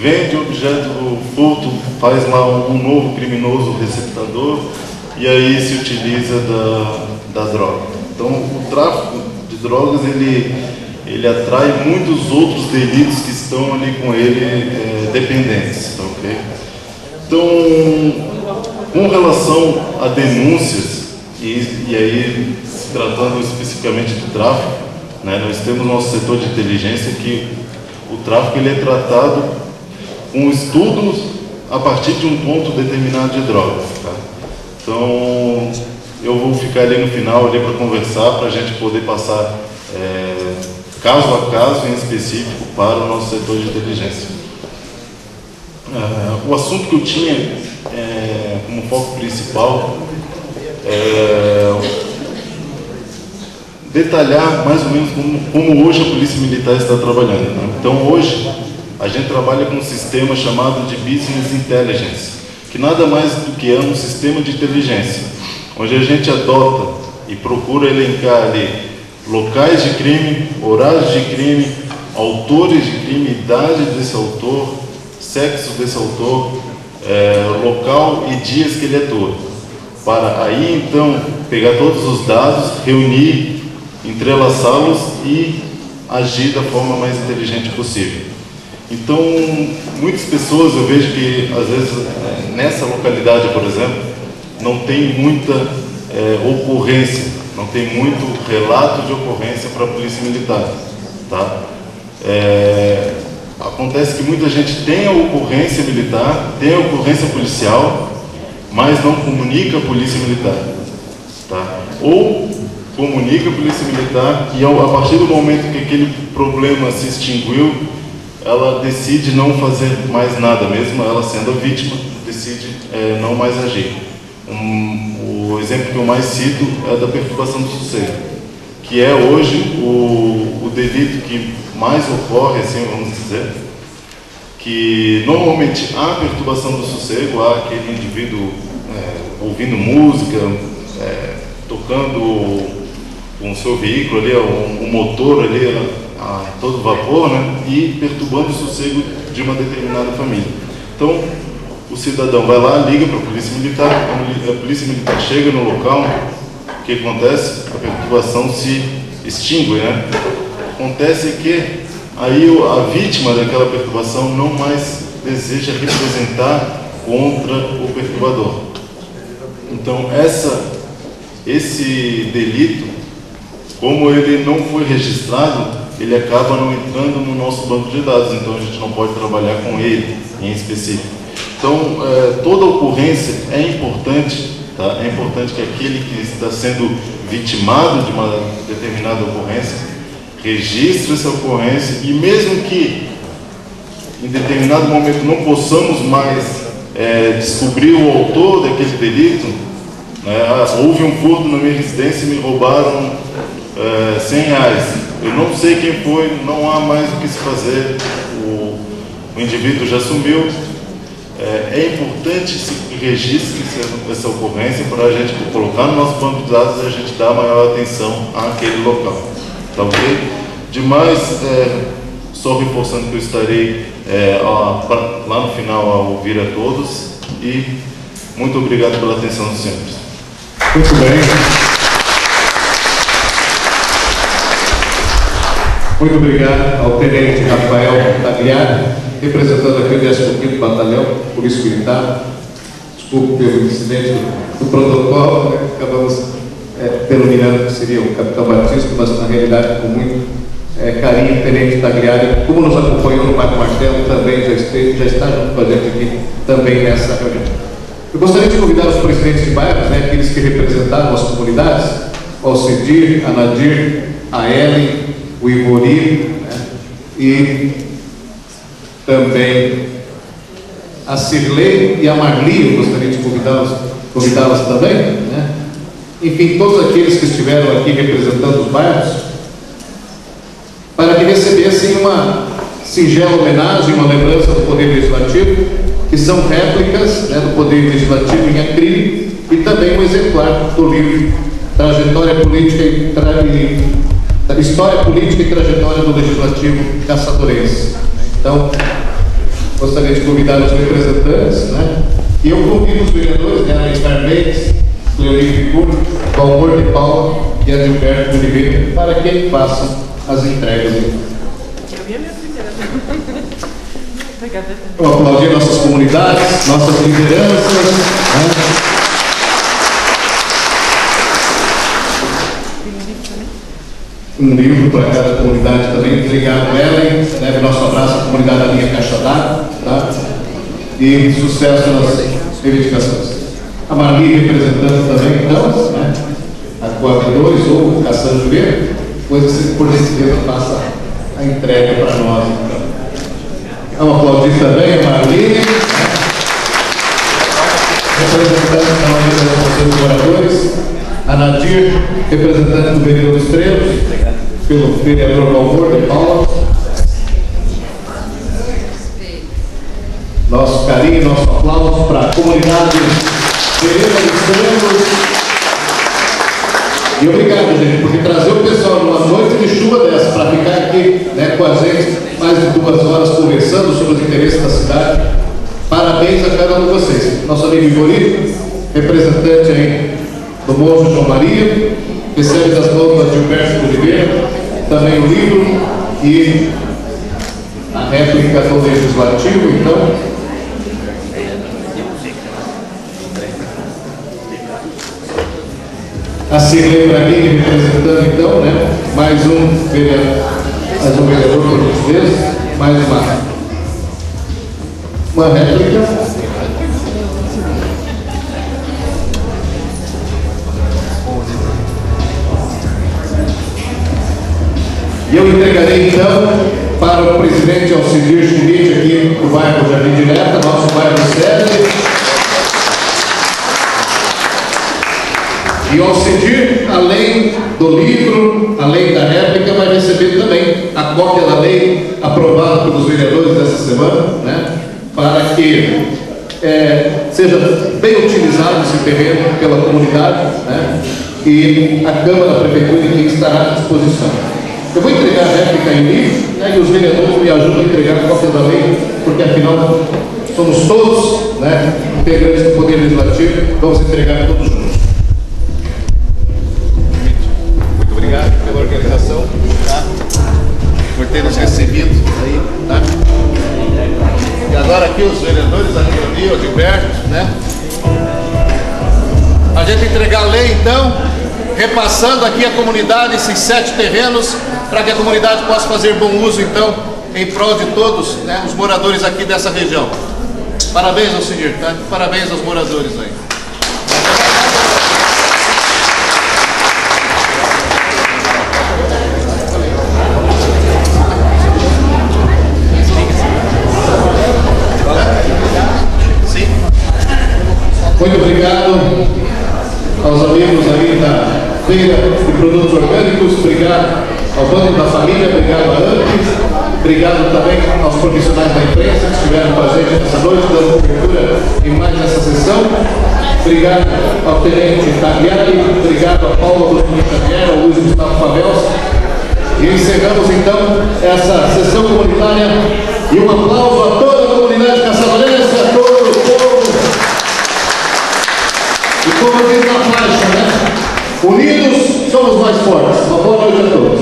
vende o objeto do furto, faz lá um novo criminoso receptador e aí se utiliza da droga. Então o tráfico de drogas ele atrai muitos outros delitos que estão ali com ele dependentes, ok? Então, com relação a denúncias, e aí se tratando especificamente do tráfico, né, nós temos nosso setor de inteligência que o tráfico ele é tratado com estudos a partir de um ponto determinado de drogas, tá? Então, eu vou ficar ali no final para conversar, para a gente poder passar caso a caso em específico para o nosso setor de inteligência. O assunto que eu tinha como foco principal detalhar mais ou menos como hoje a Polícia Militar está trabalhando, né? Então, hoje a gente trabalha com um sistema chamado de Business Intelligence, que nada mais do que é um sistema de inteligência, onde a gente adota e procura elencar ali locais de crime, horários de crime, autores de crime, idade desse autor, sexo desse autor, local e dias que ele atua, para aí então pegar todos os dados, reunir, entrelaçá-los e agir da forma mais inteligente possível. Então, muitas pessoas eu vejo que, às vezes, nessa localidade, por exemplo, não tem muita ocorrência, não tem muito relato de ocorrência para a Polícia Militar, tá? Acontece que muita gente tem a ocorrência militar, tem a ocorrência policial, mas não comunica a Polícia Militar, tá? Ou comunica a Polícia Militar e, a partir do momento que aquele problema se extinguiu, ela decide não fazer mais nada, mesmo ela sendo a vítima, decide não mais agir. O exemplo que eu mais cito é da perturbação do sossego, que é hoje o delito que mais ocorre, assim vamos dizer, que normalmente há perturbação do sossego, há aquele indivíduo ouvindo música, tocando com o seu veículo ali, o motor ali a todo vapor, né, e perturbando o sossego de uma determinada família. Então, o cidadão vai lá, liga para a polícia militar, quando a polícia militar chega no local, o que acontece? A perturbação se extingue, né? Acontece que aí a vítima daquela perturbação não mais deseja representar contra o perturbador. Então, esse delito, como ele não foi registrado, ele acaba não entrando no nosso banco de dados, então a gente não pode trabalhar com ele em específico. Então, toda ocorrência é importante, tá? É importante que aquele que está sendo vitimado de uma determinada ocorrência registre essa ocorrência, e mesmo que em determinado momento não possamos mais descobrir o autor daquele delito, né? Houve um furto na minha residência e me roubaram R$100. Eu não sei quem foi, não há mais o que se fazer, o indivíduo já sumiu. É importante que registre essa ocorrência para a gente colocar no nosso banco de dados e a gente dar maior atenção àquele local. Tá ok? Demais, só reforçando que eu estarei lá no final a ouvir a todos, e muito obrigado pela atenção dos senhores. Muito bem. Muito obrigado ao Tenente Rafael Tagliari, representando aqui o 15º Batalhão, Polícia Militar. Desculpe pelo incidente do protocolo, né? Acabamos denominando que seria o Capitão Batista, mas na realidade, com muito carinho, o Tenente Tagliari, como nos acompanhou no Bairro Martelo, também já está junto com a gente aqui também nessa reunião. Eu gostaria de convidar os presidentes de bairros, né, aqueles que representaram as comunidades, o Alcidir, a Nadir, a Ellen, o Ivori, né, e também a Cirlei e a Marli. Eu gostaria de convidá-las também, né? Enfim, todos aqueles que estiveram aqui representando os bairros, para que recebessem uma singela homenagem, uma lembrança do Poder Legislativo, que são réplicas, né, do Poder Legislativo em acrílico, e também um exemplar do livro História Política e Trajetória do Legislativo Caçadorense. Então, gostaria de convidar os representantes, né? E eu convido os vereadores, né, a Estar Mendes, Leonir Figuro, Valmor de Paula e Adilberto Oliveira, para que façam as entregas. Eu aplaudir nossas comunidades, nossas lideranças, né? Um livro para cada comunidade também. Obrigado, Ellen. Leve nosso abraço à comunidade da linha Caixa d'Água, tá? E sucesso nas reivindicações. A Marli representando também, então, né, a Coab 2 ou Caçando Juveiro, coisa que por gentileza faça a entrega para nós. Então, vamos aplaudir também a Marli, representante da Organização dos Moradores, a Nadir, representante do vereador Estrelos, pelo vereador Valmor de Paula. Nosso carinho, nosso aplauso para a comunidade vereador Estrelos. E obrigado, gente, porque trazer o pessoal numa noite de chuva dessa para ficar aqui, né, com a gente mais de 2 horas conversando sobre os interesses da cidade. Parabéns a cada um de vocês. Nosso amigo Igorito, representante aí do Monte João Maria, recebe das mãos da Gilberto Oliveira também o livro e a réplica do Legislativo. Então, a Cirlei Braguini representando, então, né, mais um vereador por gentileza, mais uma réplica. E eu entregarei então para o presidente Alcidir Schmidt aqui do bairro Jardim Direta, nosso bairro sede. E o Alcidir, além do livro, além da réplica, vai receber também a cópia da lei aprovada pelos vereadores dessa semana, né, para que seja bem utilizado esse terreno pela comunidade, né, e a Câmara, a Prefeitura que estará à disposição. Eu vou entregar a réplica em livro, né, e os vereadores me ajudam a entregar a cópia da lei, porque afinal somos todos, né, integrantes do Poder Legislativo, vamos entregar todos juntos. Muito obrigado pela organização, tá? Por ter nos recebido aí, tá? E agora aqui os vereadores, a Leonia, o Gilberto, né? A gente entregar a lei, então, repassando aqui a comunidade esses 7 terrenos, para que a comunidade possa fazer bom uso, então, em prol de todos, né, os moradores aqui dessa região. Parabéns ao senhor, tá? Parabéns aos moradores aí. Sim. Muito obrigado aos amigos aí da Feira de Produtos Orgânicos, obrigado ao Banco da Família, obrigado a AMPES, obrigado também aos profissionais da imprensa que estiveram com a gente nessa noite, dando cobertura em mais essa sessão. Obrigado ao Tenente Tagliari, obrigado a Paula do Xavier, ao Luiz Gustavo Favels. E encerramos então essa sessão comunitária e um aplauso a toda a comunidade caçadorense, a todo o povo. E como diz na faixa, né? Unidos somos mais fortes. Uma boa noite a todos.